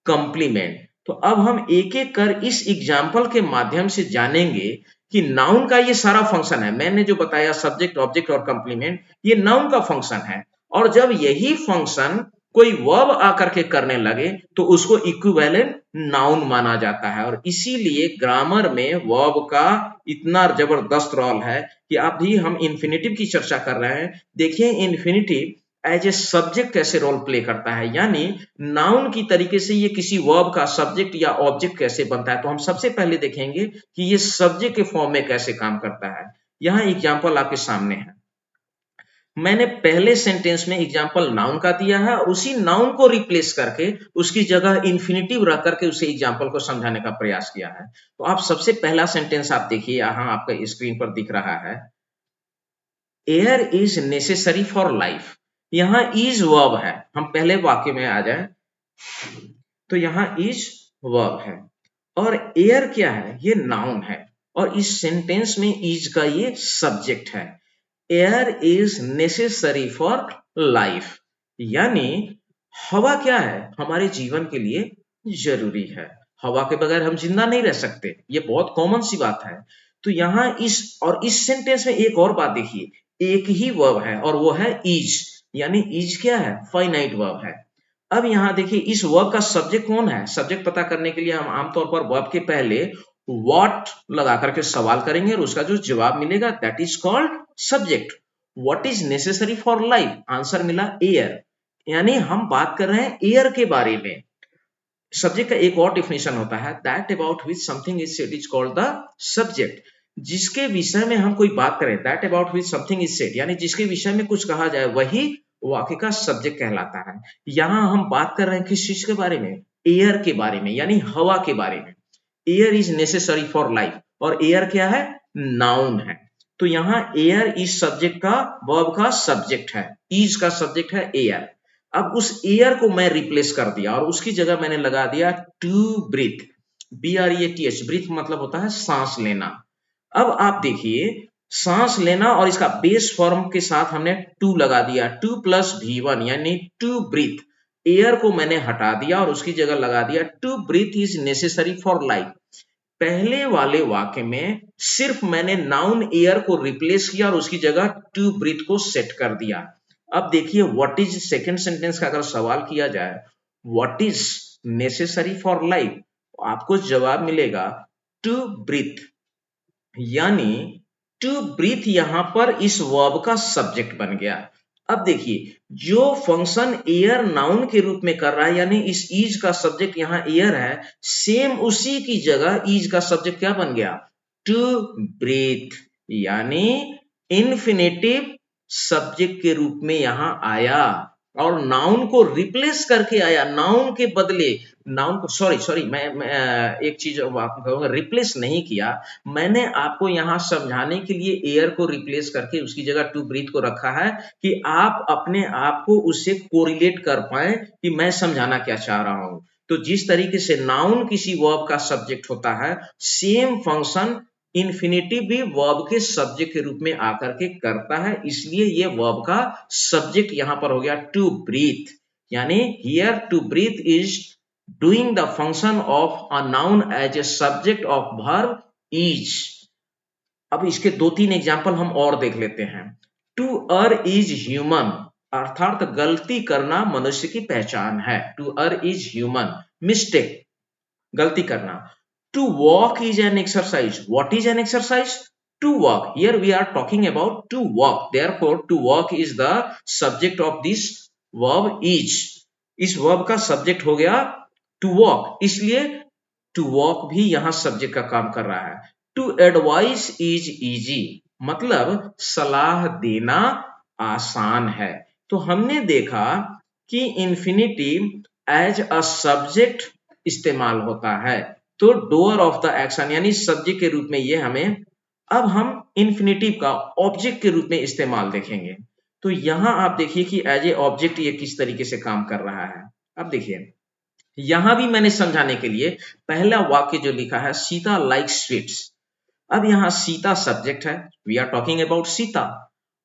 कंप्लीमेंट। तो अब हम एक एक कर इस एग्जाम्पल के माध्यम से जानेंगे कि नाउन का ये सारा फंक्शन है। मैंने जो बताया सब्जेक्ट, ऑब्जेक्ट और कंप्लीमेंट, ये नाउन का फंक्शन है। और जब यही फंक्शन कोई वर्ब आकर के करने लगे तो उसको इक्विवेलेंट नाउन माना जाता है। और इसीलिए ग्रामर में वर्ब का इतना जबरदस्त रोल है कि अभी हम इन्फिनेटिव की चर्चा कर रहे हैं। देखिए इन्फिनेटिव एज ए सब्जेक्ट कैसे रोल प्ले करता है, यानी नाउन की तरीके से ये किसी वर्ब का सब्जेक्ट या ऑब्जेक्ट कैसे बनता है। तो हम सबसे पहले देखेंगे कि ये सब्जेक्ट के फॉर्म में कैसे काम करता है। यहाँ एग्जाम्पल आपके सामने है। मैंने पहले सेंटेंस में एग्जाम्पल नाउन का दिया है और उसी नाउन को रिप्लेस करके उसकी जगह इन्फिनेटिव रख करके उसे एग्जाम्पल को समझाने का प्रयास किया है। तो आप सबसे पहला सेंटेंस आप देखिए, यहाँ आपका स्क्रीन पर दिख रहा है, air is necessary for life. यहाँ इज वर्ब है। हम पहले वाक्य में आ जाए तो यहाँ इज वर्ब है और एयर क्या है, ये नाउन है और इस सेंटेंस में इज का ये सब्जेक्ट है। Air is necessary for life, यानी हवा क्या है, हमारे जीवन के लिए जरूरी है। हवा के बगैर हम जिंदा नहीं रह सकते, ये बहुत कॉमन सी बात है। तो यहाँ इस सेंटेंस में एक और बात देखिए, एक ही वर्ब है और वो है इज, यानी इज क्या है, फाइनाइट वर्ब है। अब यहाँ देखिए इस वर्ब का सब्जेक्ट कौन है। सब्जेक्ट पता करने के लिए हम आमतौर पर वर्ब के पहले व्हाट लगा करके सवाल करेंगे और उसका जो जवाब मिलेगा that is called subject. What is necessary for life, answer मिला एयर, यानी हम बात कर रहे हैं एयर के बारे में। सब्जेक्ट का एक और डिफिनेशन होता है, that about which something is said is called the subject. जिसके विषय में हम कोई बात करें, that about which something is said, यानी जिसके विषय में कुछ कहा जाए वही वाक्य का सब्जेक्ट कहलाता है। यहाँ हम बात कर रहे हैं किस चीज के बारे में, एयर के बारे में, यानी हवा के बारे में। Air is necessary for life और एयर क्या है, नाउन है। तो यहाँ एयर इज सब्जेक्ट का, वर्ब का सब्जेक्ट है, इज का सब्जेक्ट है एयर। अब उस एयर को मैं रिप्लेस कर दिया और उसकी जगह मैंने लगा दिया टू ब्रीथ, BREATH। ब्रीथ मतलब होता है सांस लेना। अब आप देखिए सांस लेना और इसका बेस फॉर्म के साथ हमने टू लगा दिया, 2 + V1 यानी टू ब्रीथ। एयर को मैंने हटा दिया और उसकी जगह लगा दिया to breathe is necessary for life. पहले वाले वाक्य में सिर्फ मैंने नाउन एयर को रिप्लेस किया और उसकी जगह टू ब्रीथ को सेट कर दिया। अब देखिए व्हाट इज, सेकंड सेंटेंस का अगर सवाल किया जाए what is necessary for life, आपको जवाब मिलेगा टू ब्रीथ, यानी टू ब्रीथ यहां पर इस वर्ब का सब्जेक्ट बन गया। अब देखिए जो फंक्शन एयर नाउन के रूप में कर रहा है, यानी इस इज का सब्जेक्ट यहां एयर है, सेम उसी की जगह इज का सब्जेक्ट क्या बन गया, टू ब्रीथ, यानी इन्फिनेटिव सब्जेक्ट के रूप में यहां आया और नाउन को रिप्लेस करके आया। नाउन के बदले, नाउन को सॉरी मैं एक चीज कहूंगा, रिप्लेस नहीं किया मैंने, आपको यहां समझाने के लिए एयर को रिप्लेस करके उसकी जगह टू ब्रीथ को रखा है कि आप अपने आप को उससे कोरिलेट कर पाए कि मैं समझाना क्या चाह रहा हूं। तो जिस तरीके से नाउन किसी वर्ब का सब्जेक्ट होता है, सेम फंक्शन इन्फिनेटिव भी वर्ब के सब्जेक्ट के रूप में आकर के करता है। इसलिए ये वर्ब का सब्जेक्ट यहां पर हो गया टू ब्रीथ, यानी here to breathe is doing the function of a noun as a subject of verb is. अब इसके 2-3 एग्जाम्पल हम और देख लेते हैं। टू अर इज ह्यूमन, अर्थात गलती करना मनुष्य की पहचान है। To err is human, mistake, गलती करना। To walk is an exercise. What is an exercise? To walk. Here we are talking about to walk. Therefore, to walk is the subject of this verb is. इस verb का subject हो गया to walk. इसलिए to walk भी यहां subject का काम कर रहा है। To advise is easy. मतलब सलाह देना आसान है। तो हमने देखा कि infinitive as a subject इस्तेमाल होता है, तो डोअर ऑफ द एक्शन यानी सब्जेक्ट के रूप में ये हमें। अब हम इन्फिनेटिव का ऑब्जेक्ट के रूप में इस्तेमाल देखेंगे। तो यहां आप देखिए कि एज ए ऑब्जेक्ट ये किस तरीके से काम कर रहा है। अब देखिए यहां भी मैंने समझाने के लिए पहला वाक्य जो लिखा है, सीता लाइक स्वीट्स। अब यहाँ सीता सब्जेक्ट है, we are talking about Sita,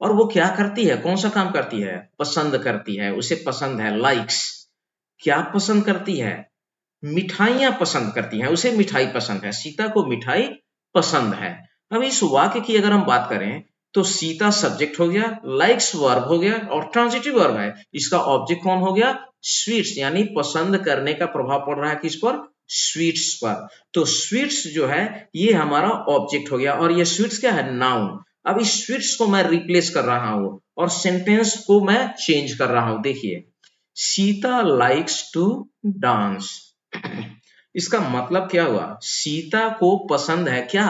और वो क्या करती है, कौन सा काम करती है, पसंद करती है, उसे पसंद है, लाइक्स। क्या पसंद करती है, मिठाइयां पसंद करती हैं, उसे मिठाई पसंद है, सीता को मिठाई पसंद है। अब इस वाक्य की अगर हम बात करें तो सीता सब्जेक्ट हो गया, लाइक्स वर्ब हो गया और ट्रांजिटिव वर्ब है। इसका ऑब्जेक्ट कौन हो गया, स्वीट्स, यानी पसंद करने का प्रभाव पड़ रहा है किस पर, स्वीट्स पर। तो स्वीट्स जो है ये हमारा ऑब्जेक्ट हो गया, और ये स्वीट्स क्या है, नाउन। अब इस स्वीट्स को मैं रिप्लेस कर रहा हूं और सेंटेंस को मैं चेंज कर रहा हूं। देखिए, सीता लाइक्स टू डांस। इसका मतलब क्या हुआ, सीता को पसंद है क्या,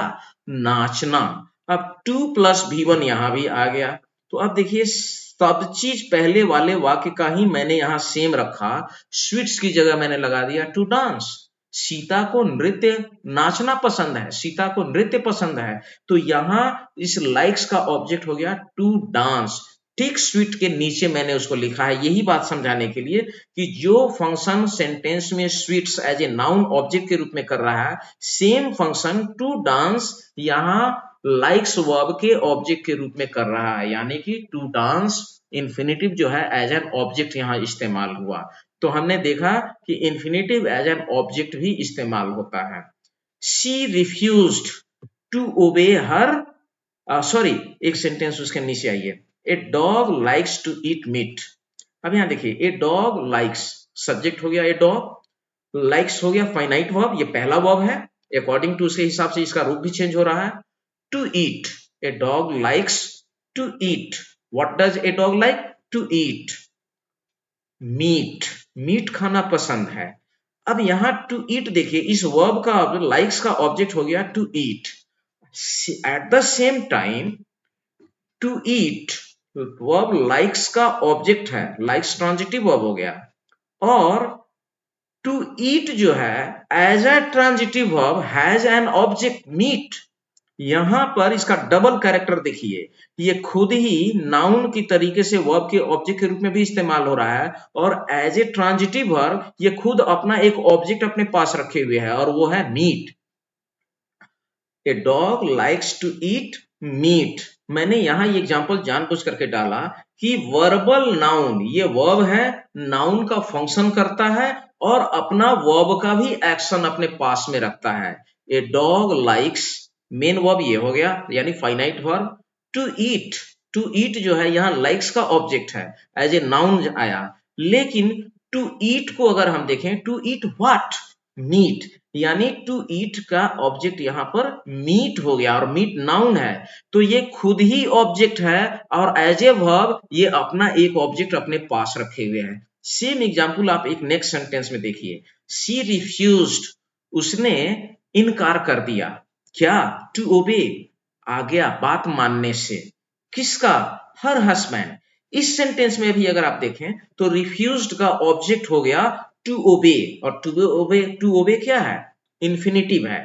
नाचना। अब 2+V1 यहां भी आ गया। तो अब देखिए सब चीज पहले वाले वाक्य का ही मैंने यहां सेम रखा, स्वीट्स की जगह मैंने लगा दिया टू डांस। सीता को नृत्य, नाचना पसंद है, सीता को नृत्य पसंद है। तो यहां इस लाइक्स का ऑब्जेक्ट हो गया टू डांस। ठीक स्वीट के नीचे मैंने उसको लिखा है, यही बात समझाने के लिए कि जो फंक्शन सेंटेंस में sweets as a noun object के रूप में कर रहा है, सेम फंक्शन टू डांस यहां लाइक्स वर्ब के ऑब्जेक्ट के रूप में कर रहा है, यानी कि टू डांस इंफिनिटिव जो है एज एन ऑब्जेक्ट यहां इस्तेमाल हुआ। तो हमने देखा कि इंफिनिटिव एज एन ऑब्जेक्ट भी इस्तेमाल होता है। She refused to obey her, sorry एक सेंटेंस उसके नीचे आइए, a dog likes to eat meat. अब यहां देखिए, ए डॉग लाइक्स सब्जेक्ट हो गया, ए डॉग लाइक्स हो गया फाइनाइट वर्ब, ये पहला वर्ब है, अकॉर्डिंग टू उसके हिसाब से इसका रूप भी चेंज हो रहा है। To eat, a dog likes to eat, what does a dog like, to eat meat, meat खाना पसंद है। अब यहां टू ईट देखिए, इस वर्ब का लाइक्स का ऑब्जेक्ट हो गया to eat. At the same time to eat verb likes का ऑब्जेक्ट है, लाइक्स ट्रांजिटिव वर्ब हो गया, और टू ईट जो है as a transitive verb has an object meat. यहां पर इसका डबल कैरेक्टर देखिए, ये खुद ही नाउन की तरीके से वर्ब के ऑब्जेक्ट के रूप में भी इस्तेमाल हो रहा है, और एज ए ट्रांजिटिव वर्ब ये खुद अपना एक ऑब्जेक्ट अपने पास रखे हुए है, और वो है meat. A dog likes to eat meat. मैंने यहां ये एग्जांपल जानबूझ करके डाला कि वर्बल नाउन, ये वर्ब है, नाउन का फंक्शन करता है और अपना वर्ब का भी एक्शन अपने पास में रखता है। A dog likes, main verb ये हो गया यानी finite verb. To eat, to eat जो है यहाँ लाइक्स का ऑब्जेक्ट है, एज ए नाउन आया। लेकिन टू ईट को अगर हम देखें, टू ईट व्हाट, मीट, यानी टू ईट का ऑब्जेक्ट यहां पर मीट हो गया, और मीट नाउन है, तो ये खुद ही ऑब्जेक्ट है, और एज ए वर्ब ये अपना एक ऑब्जेक्ट अपने पास रखे हुए है। सेम एग्जांपल आप एक नेक्स्ट सेंटेंस में देखिए, शी रिफ्यूज्ड, उसने इनकार कर दिया, क्या, टू ओबे, आज्ञा बात मानने से, किसका, हर हस्बैंड। इस सेंटेंस में भी अगर आप देखें तो रिफ्यूज्ड का ऑब्जेक्ट हो गया टू ओबे, और टू ओबे क्या है, इंफिनिटिव है,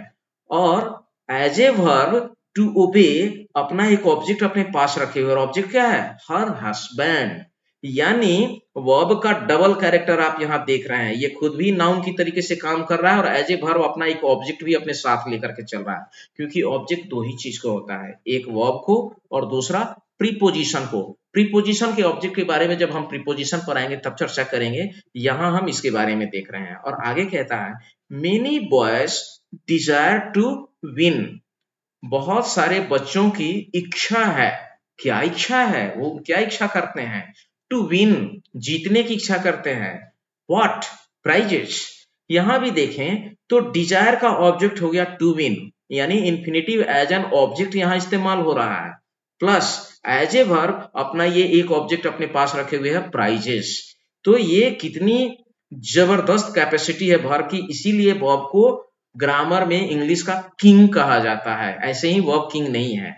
और as a verb to obey अपना एक ऑब्जेक्ट अपने पास रखे हुए, और ऑब्जेक्ट क्या है, हर हस्बैंड। यानी वर्ब का डबल कैरेक्टर आप यहां देख रहे हैं, ये खुद भी नाउन की तरीके से काम कर रहा है, और एज ए वर्ब अपना एक ऑब्जेक्ट भी अपने साथ लेकर के चल रहा है। क्योंकि ऑब्जेक्ट दो ही चीज को होता है, एक वर्ब को और दूसरा प्रीपोजिशन को। प्रीपोजिशन के ऑब्जेक्ट के बारे में जब हम प्रीपोजिशन पर आएंगे तब चर्चा करेंगे, यहां हम इसके बारे में देख रहे हैं। और आगे कहता है, many boys desire to win, बहुत सारे बच्चों की इच्छा है, क्या इच्छा है, वो क्या इच्छा करते हैं, टू विन, जीतने की इच्छा करते हैं, व्हाट, प्राइजेस। यहां भी देखें तो डिजायर का ऑब्जेक्ट हो गया टू विन, यानी इंफिनिटिव एज एन ऑब्जेक्ट यहां इस्तेमाल हो रहा है, प्लस एज ए वर्ब अपना ये एक ऑब्जेक्ट अपने पास रखे हुए है, प्राइजेस। तो ये कितनी जबरदस्त कैपेसिटी है वर्ब की, इसीलिए वर्ब को ग्रामर में इंग्लिश का किंग कहा जाता है, ऐसे ही वर्ब किंग नहीं है।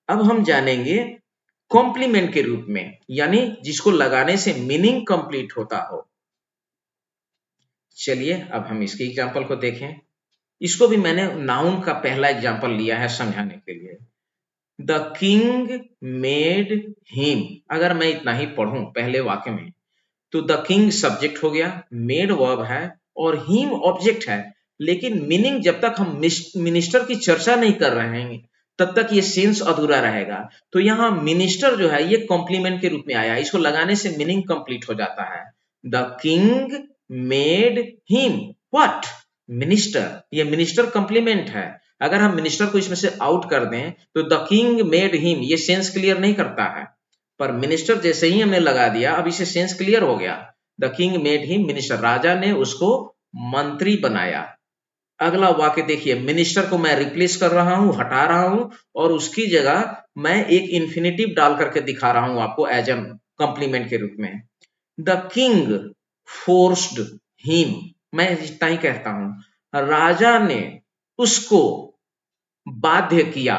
अब हम जानेंगे कॉम्प्लीमेंट के रूप में, यानी जिसको लगाने से मीनिंग कंप्लीट होता हो। चलिए अब हम इसके एग्जांपल को देखें। इसको भी मैंने नाउन का पहला एग्जांपल लिया है समझाने के लिए। The king made him. अगर मैं इतना ही पढ़ूं पहले वाक्य में, तो द किंग सब्जेक्ट हो गया, मेड वर्ब है और हिम ऑब्जेक्ट है, लेकिन मीनिंग जब तक हम मिनिस्टर की चर्चा नहीं कर रहे हैं तब तक ये सेंस अधूरा रहेगा। तो यहाँ मिनिस्टर जो है ये कॉम्प्लीमेंट के रूप में आया, इसको लगाने से मीनिंग कंप्लीट हो जाता है। The king made him what, minister. ये मिनिस्टर कॉम्प्लीमेंट है। अगर हम मिनिस्टर को इसमें से आउट कर दें तो द किंग मेड हिम ये सेंस क्लियर नहीं करता है, पर मिनिस्टर जैसे ही हमने लगा दिया अब इसे सेंस क्लियर हो गया। The king made him minister, राजा ने उसको मंत्री बनाया। अगला वाक्य देखिए, मिनिस्टर को मैं रिप्लेस कर रहा हूं, हटा रहा हूं और उसकी जगह मैं एक इंफिनिटिव डाल करके दिखा रहा हूं आपको एज एन कॉम्प्लीमेंट के रूप में। द किंग फोर्स्ड हिम, मैं इतना ही कहता हूं, राजा ने उसको बाध्य किया,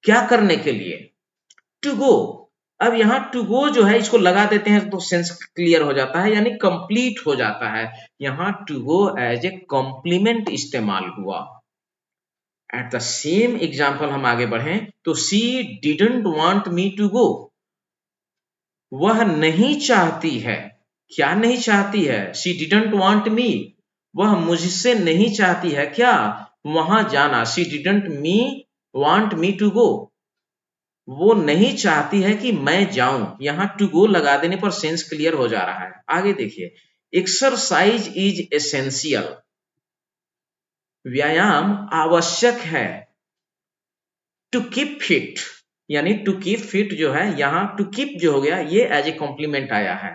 क्या करने के लिए, टू गो। अब यहां टू गो जो है इसको लगा देते हैं तो सेंस क्लियर हो जाता है, यानी कंप्लीट हो जाता है। यहां to go as a complement इस्तेमाल हुआ। एट द सेम एग्जाम्पल हम आगे बढ़े तो she didn't want me to go, वह नहीं चाहती है, क्या नहीं चाहती है, शी डिडंट वांट मी, वह मुझसे नहीं चाहती है क्या, वहां जाना, she didn't me want me to go, वो नहीं चाहती है कि मैं जाऊं। यहां टू गो लगा देने पर सेंस क्लियर हो जा रहा है। आगे देखिए, एक्सरसाइज इज एसेंशियल, व्यायाम आवश्यक है, टू कीप फिट, यानी टू कीप फिट जो है यहां टू कीप जो हो गया ये एज ए कॉम्प्लीमेंट आया है।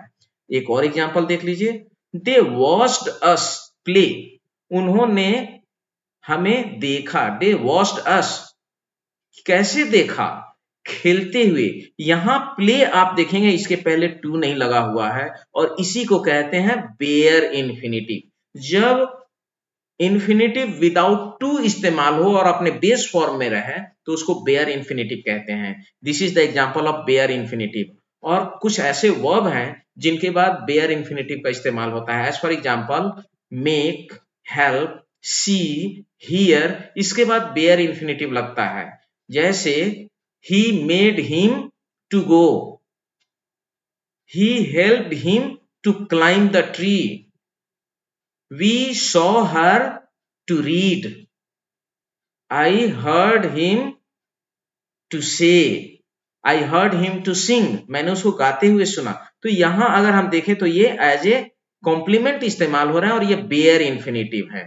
एक और एग्जांपल देख लीजिए, दे वॉच्ड अस प्ले, उन्होंने हमें देखा, दे वॉच्ड अस, कैसे देखा, खेलते हुए। यहां प्ले आप देखेंगे इसके पहले टू नहीं लगा हुआ है और इसी को कहते हैं बेयर इन्फिनिटिव। जब इन्फिनिटिव विदाउट टू इस्तेमाल हो और अपने बेस फॉर्म में रहे तो उसको बेयर इन्फिनिटिव कहते हैं। This is the example of bare infinitive. और कुछ ऐसे वर्ब हैं जिनके बाद बेयर इन्फिनिटिव का इस्तेमाल होता है, as for example make, help, see, hear, इसके बाद बेयर इन्फिनिटिव लगता है। जैसे he made him to go, he helped him to climb the tree, we saw her to read, I heard him to say, I heard him to sing, मैंने उसको गाते हुए सुना। तो यहां अगर हम देखें तो ये एज ए कॉम्प्लीमेंट इस्तेमाल हो रहा है और ये बेयर इन्फिनिटिव है।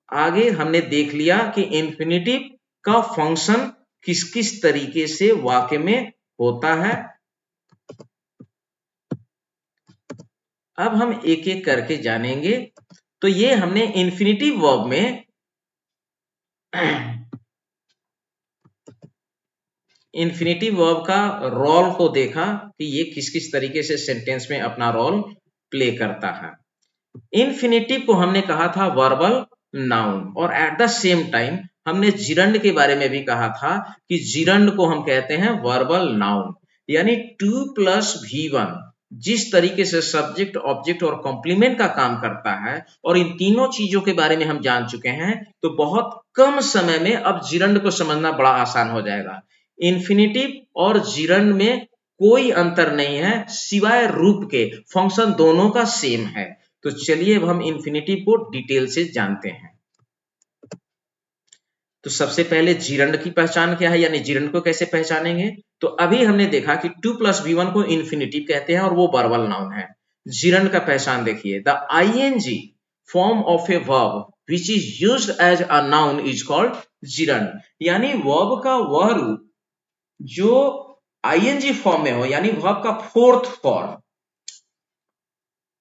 आगे हमने देख लिया कि इन्फिनिटिव का फंक्शन किस किस तरीके से वाक्य में होता है। अब हम एक एक करके जानेंगे। तो ये हमने इन्फिनिटिव वर्ब में इन्फिनिटिव वर्ब का रोल को देखा कि ये किस किस तरीके से सेंटेंस में अपना रोल प्ले करता है। इन्फिनिटिव को हमने कहा था वर्बल नाउन, और एट द सेम टाइम हमने जिरंड के बारे में भी कहा था कि जिरंड को हम कहते हैं वर्बल नाउन। यानी 2 + V1 जिस तरीके से सब्जेक्ट, ऑब्जेक्ट और कॉम्प्लीमेंट का काम करता है और इन तीनों चीजों के बारे में हम जान चुके हैं, तो बहुत कम समय में अब जिरंड को समझना बड़ा आसान हो जाएगा। इन्फिनिटिव और जिरंड में कोई अंतर नहीं है सिवाय रूप के, फंक्शन दोनों का सेम है। तो चलिए अब हम इन्फिनिटिव को डिटेल से जानते हैं। तो सबसे पहले जिरंड की पहचान क्या है, यानी जिरंड को कैसे पहचानेंगे। तो अभी हमने देखा कि 2 + V1 को इन्फिनिटिव कहते हैं और वो वर्बल नाउन है। जिरंड का पहचान देखिए, the ING form of a verb which is used as a noun is called gerund. यानी वर्ब का वह रूप जो आईएनजी फॉर्म में हो, यानी वर्ब का फोर्थ फॉर्म,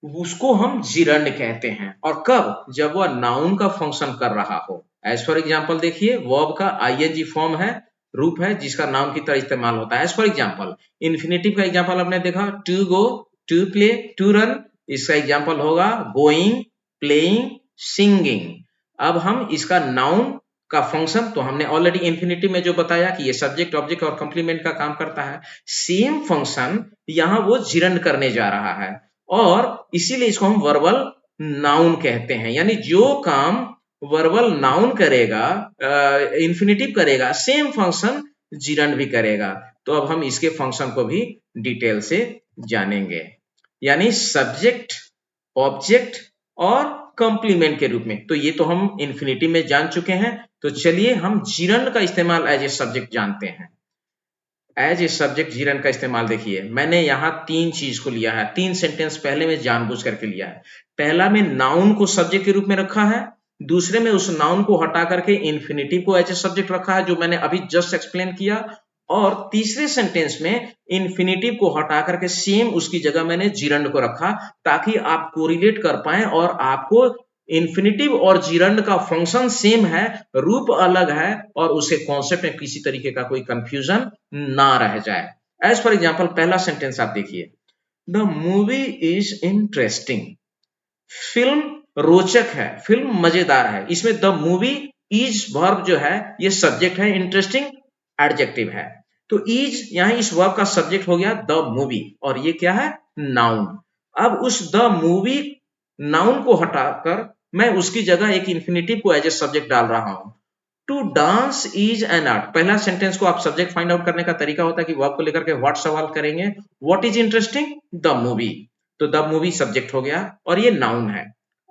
उसको हम जिरंड कहते हैं। और कब, जब वह नाउन का फंक्शन कर रहा हो। एज फॉर एग्जांपल देखिए, वर्ब का आईएनजी फॉर्म है, रूप है जिसका नाउन की तरह इस्तेमाल होता है। एज फॉर एग्जांपल इन्फिनिटिव का एग्जांपल हमने देखा, to go, to play, to run. इसका एग्जांपल होगा गोइंग, प्लेइंग, सिंगिंग। अब हम इसका नाउन का फंक्शन तो हमने ऑलरेडी इन्फिनिटिव में जो बताया कि ये सब्जेक्ट, ऑब्जेक्ट और कंप्लीमेंट का काम करता है, सेम फंक्शन यहां वो जिरंड करने जा रहा है और इसीलिए इसको हम वर्बल नाउन कहते हैं। यानी जो काम वर्बल नाउन करेगा, इन्फिनिटिव करेगा, सेम फंक्शन जिरंड भी करेगा। तो अब हम इसके फंक्शन को भी डिटेल से जानेंगे, यानी सब्जेक्ट, ऑब्जेक्ट और कंप्लीमेंट के रूप में। तो ये तो हम इन्फिनिटिव में जान चुके हैं। तो चलिए हम जिरंड का इस्तेमाल एज ए सब्जेक्ट जानते हैं। एज ए सब्जेक्ट जिरंड का इस्तेमाल देखिए, मैंने यहाँ 3 चीज को लिया है, 3 सेंटेंस पहले में जानबूझ करके लिया है। पहला में नाउन को सब्जेक्ट के रूप में रखा है, दूसरे में उस नाउन को हटा करके इन्फिनिटिव को एज ए सब्जेक्ट रखा है, जो मैंने अभी जस्ट एक्सप्लेन किया, और तीसरे सेंटेंस में इन्फिनिटिव को हटा करके सेम उसकी जगह मैंने जिरंड को रखा, ताकि आप कोरिलेट कर पाए और आपको इन्फिनिटिव और जिरंड का फंक्शन सेम है, रूप अलग है, और उसे कॉन्सेप्ट में किसी तरीके का कोई कंफ्यूजन ना रह जाए। एज फॉर एग्जाम्पल पहला सेंटेंस आप देखिए, the movie is interesting. Film रोचक है, फिल्म मजेदार है। इसमें द मूवी इज वर्ब जो है ये सब्जेक्ट है, इंटरेस्टिंग एडजेक्टिव है। तो इज यहां इस वर्ब का सब्जेक्ट हो गया द मूवी, और ये क्या है, नाउन। अब उस द मूवी नाउन को हटाकर मैं उसकी जगह एक इन्फिनिटिव को एज ए सब्जेक्ट डाल रहा हूं। To dance is an art. पहला सेंटेंस को आप सब्जेक्ट फाइंड आउट करने का तरीका होता है कि वर्ब को लेकर के व्हाट सवाल करेंगे, what is interesting, the movie. तो द मूवी सब्जेक्ट हो गया और ये नाउन है।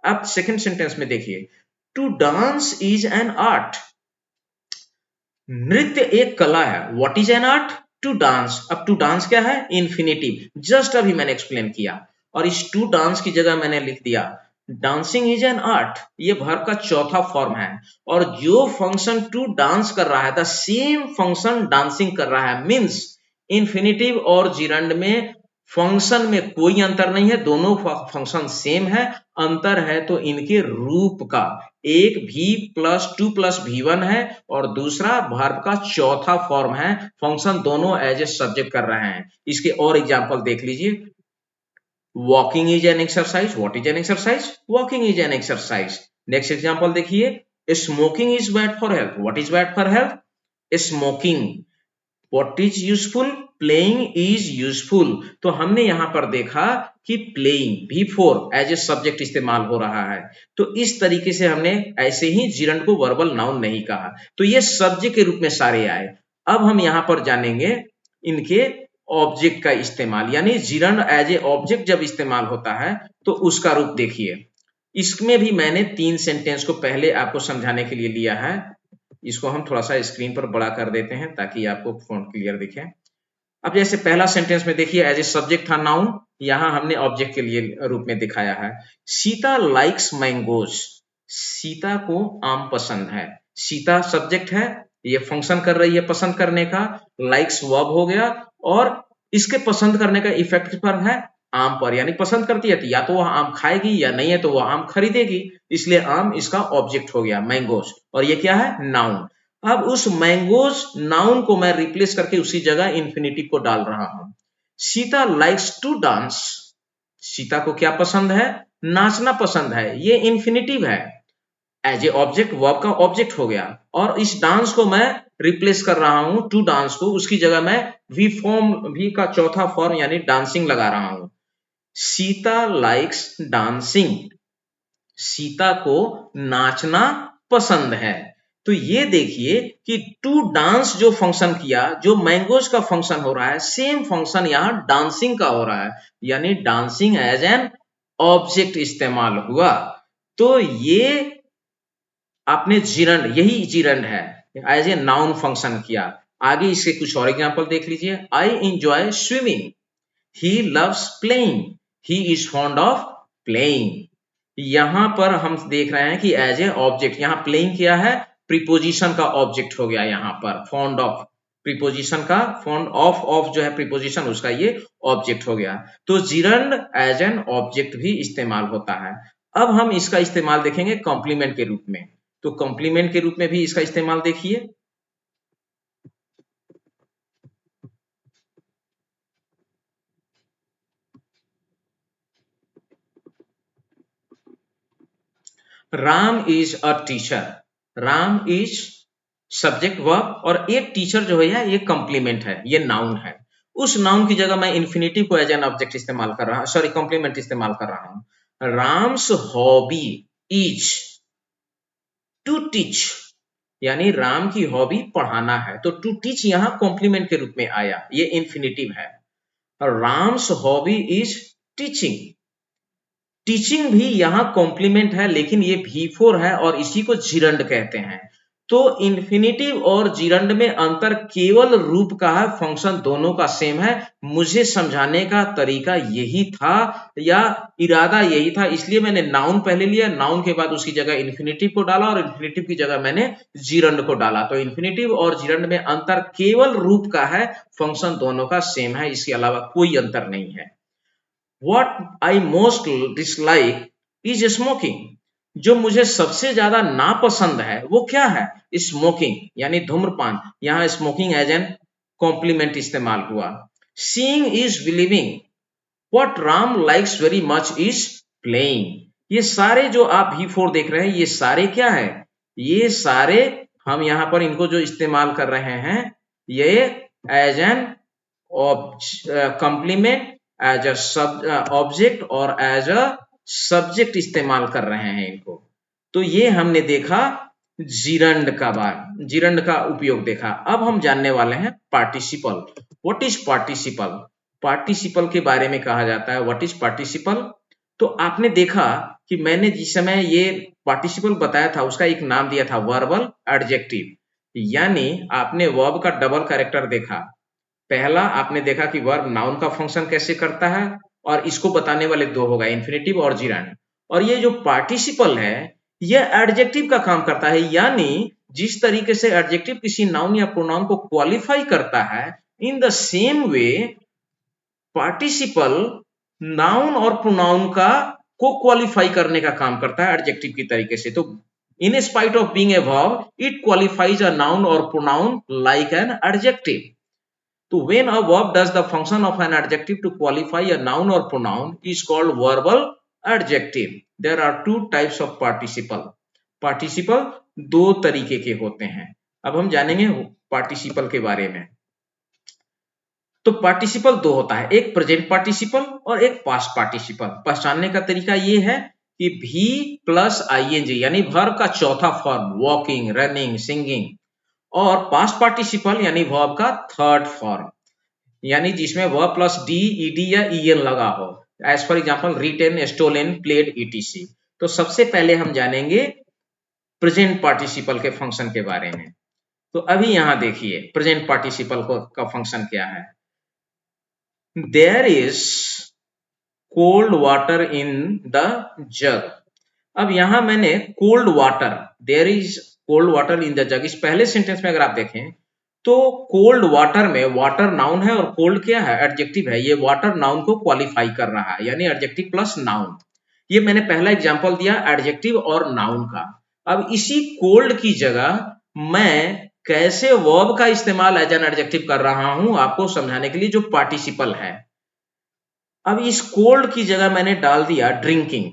अब सेकंड सेंटेंस में देखिए, to dance is an art. नृत्य एक कला है। What is an art, to dance. अब टू डांस क्या है, इन्फिनिटिव, जस्ट अभी मैंने एक्सप्लेन किया, और इस टू डांस की जगह मैंने लिख दिया डांसिंग इज एन आर्ट। ये वर्ब का चौथा फॉर्म है, और जो फंक्शन टू डांस कर रहा है द सेम फंक्शन डांसिंग कर रहा है। मींस इन्फिनिटिव और जिरंड में फंक्शन में कोई अंतर नहीं है, दोनों फंक्शन सेम है। अंतर है तो इनके रूप का, एक भी प्लस टू प्लस V1 है और दूसरा वर्ब का चौथा फॉर्म है। फंक्शन दोनों एज ए सब्जेक्ट कर रहे हैं। इसके और एग्जांपल देख लीजिए, walking is an exercise. What is an exercise, walking is an exercise. Next example देखिए, smoking is bad for health. What is bad for health, smoking. What is useful, playing is useful. तो हमने यहां पर देखा कि playing V4 as a subject इस्तेमाल हो रहा है। तो इस तरीके से हमने ऐसे ही जिरंड को वर्बल नाउन नहीं कहा, तो ये सब्जेक्ट के रूप में सारे आए। अब हम यहां पर जानेंगे इनके ऑब्जेक्ट का इस्तेमाल, यानी जिरंड एज ए ऑब्जेक्ट जब इस्तेमाल होता है तो उसका रूप देखिए। इसमें भी मैंने 3 सेंटेंस को पहले आपको समझाने के लिए लिया है। इसको हम थोड़ा सा स्क्रीन पर बड़ा कर देते हैं ताकि आपको फॉन्ट क्लियर दिखे। अब जैसे पहला सेंटेंस में देखिए, एज ए सब्जेक्ट था नाउन, यहां हमने ऑब्जेक्ट के लिए रूप में दिखाया है। Sita likes mangoes. सीता को आम पसंद है। सीता सब्जेक्ट है, ये फंक्शन कर रही है पसंद करने का। लाइक्स वर्ब हो गया, और इसके पसंद करने का इफेक्ट पर है आम पर, यानी पसंद करती है तो या तो वह आम खाएगी या नहीं है तो वह आम खरीदेगी, इसलिए आम इसका ऑब्जेक्ट हो गया मैंगोज, और ये क्या है, नाउन। अब उस मैंगोज नाउन को मैं रिप्लेस करके उसी जगह इन्फिनिटिव को डाल रहा हूं। Sita likes to dance. Sita को क्या पसंद है, नाचना पसंद है, ये इन्फिनिटिव है, एज ए ऑब्जेक्ट वर्ब का ऑब्जेक्ट हो गया। और इस डांस को मैं रिप्लेस कर रहा हूं, टू डांस को, उसकी जगह मैं V का चौथा फॉर्म यानी डांसिंग लगा रहा हूं। Sita likes dancing. सीता को नाचना पसंद है। तो ये देखिए कि टू डांस जो फंक्शन किया, जो मैंगोज का फंक्शन हो रहा है, सेम फंक्शन यहां डांसिंग का हो रहा है, यानी डांसिंग एज एन ऑब्जेक्ट इस्तेमाल हुआ। तो ये आपने जिरंड, यही जिरंड है, एज ए नाउन फंक्शन किया। आगे इसके कुछ और एग्जांपल देख लीजिए। I enjoy swimming. He loves playing. He is fond of playing. यहां पर हम देख रहे हैं कि एज ए ऑब्जेक्ट, यहां प्लेइंग किया है, प्रीपोजिशन का ऑब्जेक्ट हो गया यहां पर, फॉन्ड ऑफ, प्रीपोजिशन का फॉन्ड ऑफ जो है प्रीपोजिशन, उसका ये ऑब्जेक्ट हो गया। तो जिरंड एज एन ऑब्जेक्ट भी इस्तेमाल होता है। अब हम इसका इस्तेमाल देखेंगे कॉम्प्लीमेंट के रूप में। तो कॉम्प्लीमेंट के रूप में भी इसका इस्तेमाल देखिए। Ram is a teacher. Ram is subject verb, और एक टीचर जो है ये कॉम्प्लीमेंट है, ये नाउन है। उस नाउन की जगह मैं इन्फिनिटिव को एज एन ऑब्जेक्ट इस्तेमाल कर रहा हूं, सॉरी कॉम्प्लीमेंट इस्तेमाल कर रहा हूं। Ram's hobby is to teach. यानी राम की हॉबी पढ़ाना है, तो टू टीच यहाँ कॉम्प्लीमेंट के रूप में आया, ये इन्फिनिटिव है। Ram's hobby is teaching, teaching भी यहाँ कॉम्प्लीमेंट है, लेकिन ये V4 है और इसी को जिरंड कहते हैं। तो इन्फिनिटिव और जिरंड में अंतर केवल रूप का है, फंक्शन दोनों का सेम है। मुझे समझाने का तरीका यही था या इरादा यही था, इसलिए मैंने नाउन पहले लिया, नाउन के बाद उसकी जगह इन्फिनिटिव को डाला और इन्फिनिटिव की जगह मैंने जिरंड को डाला। तो इन्फिनिटिव और जिरंड में अंतर केवल रूप का है, फंक्शन दोनों का सेम है, इसके अलावा कोई अंतर नहीं है। What I most dislike is smoking, जो मुझे सबसे ज्यादा नापसंद है वो क्या है? स्मोकिंग यानी धूम्रपान, यहाँ स्मोकिंग एज एन कॉम्प्लीमेंट इस्तेमाल हुआ। Seeing is believing, what Ram likes very much is playing. ये सारे जो आप V4 देख रहे हैं, ये सारे क्या है? ये सारे हम यहाँ पर इनको जो इस्तेमाल कर रहे हैं, ये as an complement, as a object और एज अ सब्जेक्ट इस्तेमाल कर रहे हैं इनको। तो ये हमने देखा जिरंड का जिरंड का उपयोग देखा। अब हम जानने वाले हैं participle. What is participle? Participle के बारे में कहा जाता है व्हाट इज पार्टिसिपल। तो आपने देखा कि मैंने जिस समय ये पार्टिसिपल बताया था उसका एक नाम दिया था वर्बल एडजेक्टिव, यानी आपने वर्ब का डबल कैरेक्टर देखा। पहला आपने देखा कि वर्ब नाउन का फंक्शन कैसे करता है, और इसको बताने वाले दो होगा इन्फिनिटिव और जिरंड। और ये जो पार्टिसिपल है ये एडजेक्टिव का काम करता है, यानी जिस तरीके से एडजेक्टिव किसी नाउन या प्रोनाउन को क्वालिफाई करता है, in the same way participle noun और प्रोनाउन का को क्वालिफाई करने का काम करता है एडजेक्टिव की तरीके से। तो in spite of being a verb, it qualifies a noun और pronoun like an adjective. So when a verb does the function of an adjective to qualify a noun or pronoun is called verbal adjective. There are two types of participle. Participle दो तरीके के होते हैं। अब हम जानेंगे participle के बारे में। तो पार्टिसिपल दो होता है, एक प्रेजेंट पार्टिसिपल और एक पास्ट पार्टिसिपल। पहचानने का तरीका ये है कि भी प्लस ing यानी वर्ब का चौथा फॉर्म, वॉकिंग, रनिंग, सिंगिंग, और पास्ट पार्टिसिपल यानी वर्ब का थर्ड फॉर्म, यानी जिसमें वर्ब प्लस डी, ईडी या ईएन लगा हो। As for example written, stolen, played, etc. तो सबसे पहले हम जानेंगे प्रेजेंट पार्टिसिपल के फंक्शन के बारे में। तो अभी यहां देखिए प्रेजेंट पार्टिसिपल का फंक्शन क्या है। There is cold water in the jug. अब यहां मैंने cold water, there is cold water in the jug, इस पहले सेंटेंस में अगर आप देखें तो कोल्ड वाटर में वाटर नाउन है और कोल्ड क्या है? एडजेक्टिव है। ये वाटर नाउन को क्वालिफाई कर रहा है, यानी एडजेक्टिव प्लस नाउन। ये मैंने पहला एग्जांपल दिया एडजेक्टिव और नाउन का। अब इसी कोल्ड की जगह मैं कैसे वर्ब का इस्तेमाल एज एन एडजेक्टिव कर रहा हूं आपको समझाने के लिए, जो पार्टिसिपल है। अब इस कोल्ड की जगह मैंने डाल दिया drinking.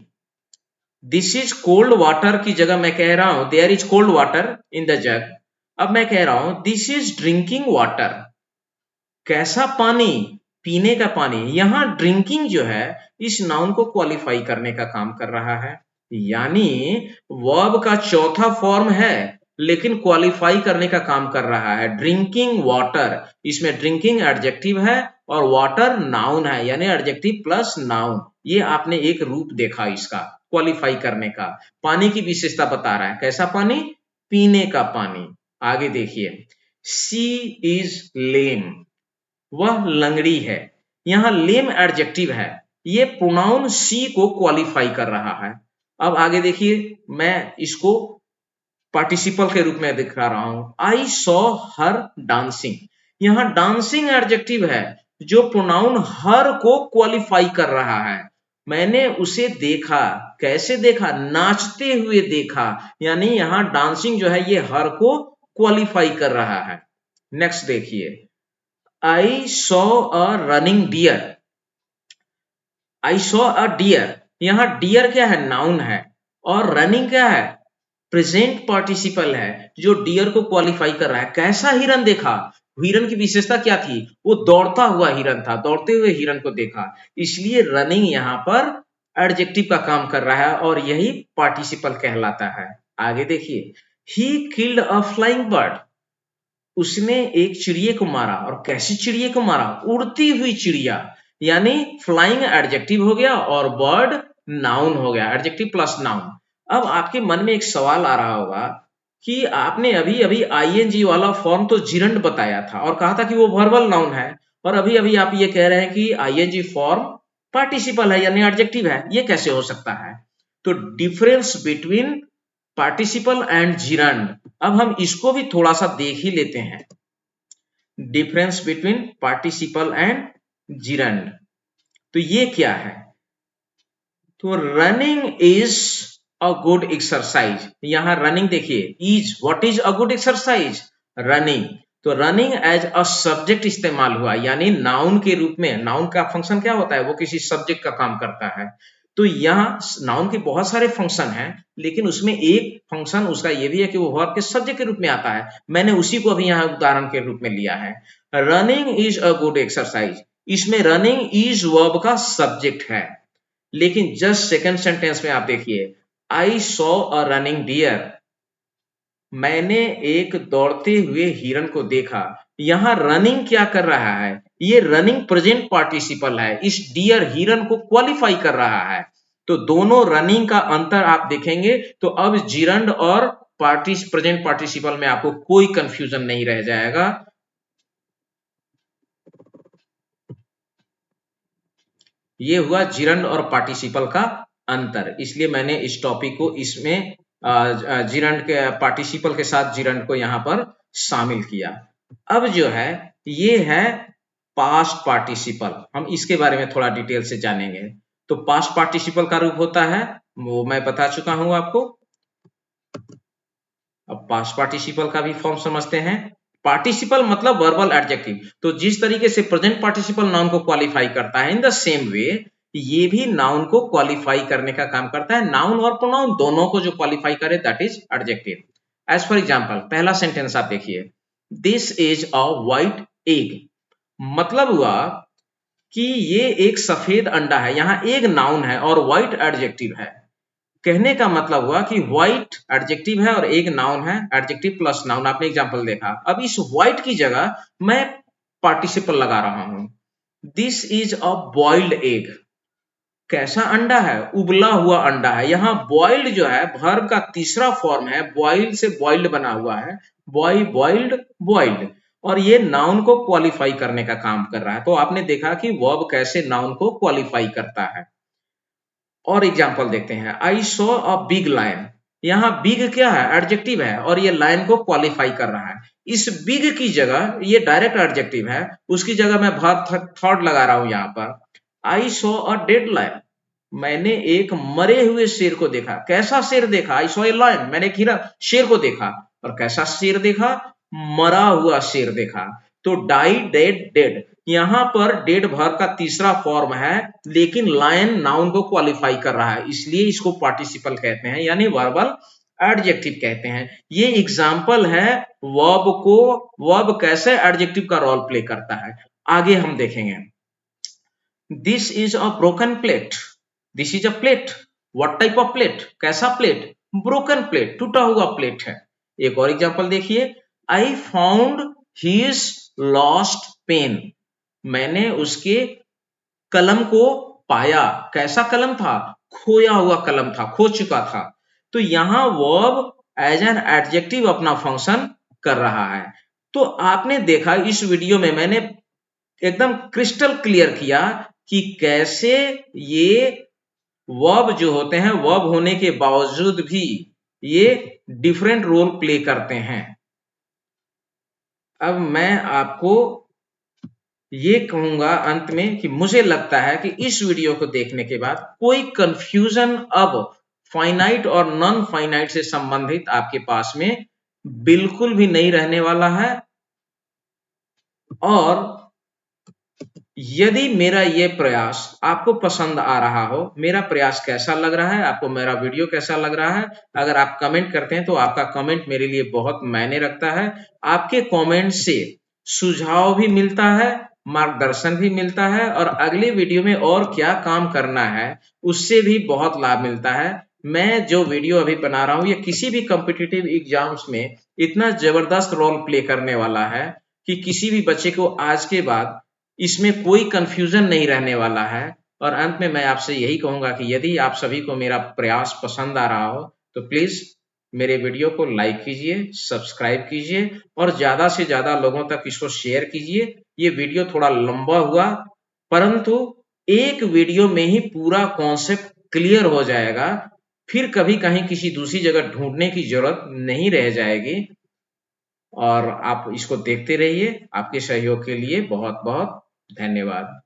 This is cold water की जगह मैं कह रहा हूं there is cold water in the jug. अब मैं कह रहा हूं दिस इज ड्रिंकिंग वाटर। कैसा पानी? पीने का पानी। यहां ड्रिंकिंग जो है इस नाउन को क्वालिफाई करने का काम कर रहा है, यानी वर्ब का चौथा फॉर्म है लेकिन क्वालिफाई करने का काम कर रहा है। ड्रिंकिंग वाटर, इसमें ड्रिंकिंग एडजेक्टिव है और वाटर नाउन है, यानी एडजेक्टिव प्लस नाउन। ये आपने एक रूप देखा इसका क्वालिफाई करने का। पानी की विशेषता बता रहा है, कैसा पानी? पीने का पानी। आगे देखिए, सी इज लेम, वह लंगड़ी है। यहां लेम एडजेक्टिव है, ये प्रोनाउन सी को क्वालिफाई कर रहा है। अब आगे देखिए, मैं इसको पार्टिसिपल के रूप में दिखा रहा हूं। I saw her dancing. यहां डांसिंग एडजेक्टिव है जो प्रोनाउन हर को क्वालिफाई कर रहा है। मैंने उसे देखा, कैसे देखा? नाचते हुए देखा, यानी यहां डांसिंग जो है ये हर को क्वालिफाई कर रहा है। नेक्स्ट देखिए, I saw a running deer. I saw a deer, यहां डियर क्या है? नाउन है, और रनिंग क्या है? प्रेजेंट पार्टिसिपल है जो डियर को क्वालिफाई कर रहा है। कैसा हिरन देखा? हिरन की विशेषता क्या थी? वो दौड़ता हुआ हिरन था, दौड़ते हुए हिरन को देखा। इसलिए रनिंग यहां पर एडजेक्टिव का काम कर रहा है और यही पार्टिसिपल कहलाता है। आगे देखिए, he killed a flying bird, उसने एक चिड़िए को मारा। और कैसी चिड़िए को मारा? उड़ती हुई चिड़िया, यानी फ्लाइंग एडजेक्टिव हो गया और बर्ड नाउन हो गया, एडजेक्टिव प्लस नाउन। अब आपके मन में एक सवाल आ रहा होगा कि आपने अभी अभी आईएनजी वाला फॉर्म तो जिरंड बताया था और कहा था कि वो वर्बल नाउन है, और अभी अभी आप ये कह रहे हैं कि आईएनजी फॉर्म पार्टिसिपल है यानी एडजेक्टिव है, ये कैसे हो सकता है? तो difference between participle and gerund, अब हम इसको भी थोड़ा सा देख ही लेते हैं। Difference between participle and gerund, तो ये क्या है? तो running is a good exercise, यहां रनिंग देखिए, is, what is a good exercise? Running. तो रनिंग एज अ सब्जेक्ट इस्तेमाल हुआ, यानी नाउन के रूप में। नाउन का फंक्शन क्या होता है? वो किसी सब्जेक्ट का काम करता है। तो यहाँ नाउन के बहुत सारे फंक्शन हैं, लेकिन उसमें एक फंक्शन उसका ये भी है कि वो वर्ब के सब्जेक्ट के रूप में आता है। मैंने उसी को अभी यहाँ उदाहरण के रूप में लिया है। Running is a good exercise, इसमें रनिंग इज वर्ब का सब्जेक्ट है। लेकिन जस्ट सेकंड सेंटेंस में आप देखिए, I saw a running deer, मैंने एक दौड़ते हुए हिरन को देखा। यहां रनिंग क्या कर रहा है? ये रनिंग प्रेजेंट पार्टिसिपल है, इस डियर हिरन को क्वालिफाई कर रहा है। तो दोनों रनिंग का अंतर आप देखेंगे तो अब जिरंड और प्रेजेंट पार्टिसिपल में आपको कोई कंफ्यूजन नहीं रह जाएगा। ये हुआ जिरंड और पार्टिसिपल का अंतर, इसलिए मैंने इस टॉपिक को इसमें जिरंड के पार्टिसिपल के साथ जिरंड को यहां पर शामिल किया। अब जो है ये है पास्ट पार्टिसिपल, हम इसके बारे में थोड़ा डिटेल से जानेंगे। तो पास्ट पार्टिसिपल का रूप होता है, वो मैं बता चुका हूं आपको। अब पास्ट पार्टिसिपल का भी फॉर्म समझते हैं। पार्टिसिपल मतलब वर्बल एडजेक्टिव, तो जिस तरीके से प्रेजेंट पार्टिसिपल नाउन को क्वालिफाई करता है, इन द सेम वे ये भी नाउन को क्वालिफाई करने का काम करता है। नाउन और प्रोनाउन दोनों को जो क्वालिफाई करे that is adjective. As for example, पहला सेंटेंस आप देखिए, this is a white egg, मतलब हुआ कि ये एक सफेद अंडा है। यहां एग नाउन है और व्हाइट एडजेक्टिव है। कहने का मतलब हुआ कि व्हाइट एडजेक्टिव है और एक नाउन है, एडजेक्टिव प्लस नाउन। आपने एग्जांपल देखा। अब इस व्हाइट की जगह मैं पार्टिसिपल लगा रहा हूं, this is a boiled egg, कैसा अंडा है? उबला हुआ अंडा है। यहाँ बॉइल्ड जो है वर्ब का तीसरा फॉर्म है, बॉइल्ड से बॉइल्ड बना हुआ है, बॉइल्ड बॉइल्ड, और ये नाउन को क्वालिफाई करने का काम कर रहा है। तो आपने देखा कि वर्ब कैसे नाउन को क्वालिफाई करता है। और एग्जांपल देखते हैं, I saw a big lion, यहाँ बिग क्या है? एडजेक्टिव है और ये लायन को क्वालिफाई कर रहा है। इस बिग की जगह, ये डायरेक्ट एडजेक्टिव है, उसकी जगह मैं वर्ब थॉट लगा रहा हूं यहाँ पर, I saw a dead lion, मैंने एक मरे हुए शेर को देखा। कैसा शेर देखा? आई सॉ ए लायन, मैंने एक शेर को देखा। और कैसा शेर देखा? मरा हुआ शेर देखा। तो डाई, डेड, डेड, यहां पर डेड वर्ब का तीसरा फॉर्म है, लेकिन लायन नाउन को क्वालिफाई कर रहा है, इसलिए इसको पार्टिसिपल कहते हैं, यानी वर्बल एडजेक्टिव कहते हैं। ये एग्जाम्पल है वर्ब कैसे एडजेक्टिव का रोल प्ले करता है। आगे हम देखेंगे, this is a broken plate, this is a plate, what type of plate? कैसा प्लेट? ब्रोकन प्लेट, टूटा हुआ प्लेट है। एक और एग्जांपल देखिए, I found his lost pen, मैंने उसके कलम को पाया। कैसा कलम था? खोया हुआ कलम था, खो चुका था। तो यहां वर्ब एज एन एडजेक्टिव अपना फंक्शन कर रहा है। तो आपने देखा इस वीडियो में मैंने एकदम क्रिस्टल क्लियर किया कि कैसे ये वर्ब जो होते हैं, वर्ब होने के बावजूद भी ये डिफरेंट रोल प्ले करते हैं। अब मैं आपको ये कहूंगा अंत में कि मुझे लगता है कि इस वीडियो को देखने के बाद कोई कंफ्यूजन अब फाइनाइट और नॉन फाइनाइट से संबंधित आपके पास में बिल्कुल भी नहीं रहने वाला है। और यदि मेरा ये प्रयास आपको पसंद आ रहा हो, मेरा प्रयास कैसा लग रहा है, आपको मेरा वीडियो कैसा लग रहा है, अगर आप कमेंट करते हैं तो आपका कमेंट मेरे लिए बहुत मायने रखता है। आपके कमेंट से सुझाव भी मिलता है, मार्गदर्शन भी मिलता है, और अगले वीडियो में और क्या काम करना है उससे भी बहुत लाभ मिलता है। मैं जो वीडियो अभी बना रहा हूँ ये किसी भी कॉम्पिटिटिव एग्जाम्स में इतना जबरदस्त रोल प्ले करने वाला है कि किसी भी बच्चे को आज के बाद इसमें कोई कंफ्यूजन नहीं रहने वाला है। और अंत में मैं आपसे यही कहूंगा कि यदि आप सभी को मेरा प्रयास पसंद आ रहा हो तो प्लीज मेरे वीडियो को लाइक कीजिए, सब्सक्राइब कीजिए और ज्यादा से ज्यादा लोगों तक इसको शेयर कीजिए। ये वीडियो थोड़ा लंबा हुआ, परंतु एक वीडियो में ही पूरा कॉन्सेप्ट क्लियर हो जाएगा। फिर कभी कहीं किसी दूसरी जगह ढूंढने की जरूरत नहीं रह जाएगी। और आप इसको देखते रहिए। आपके सहयोग के लिए बहुत बहुत धन्यवाद।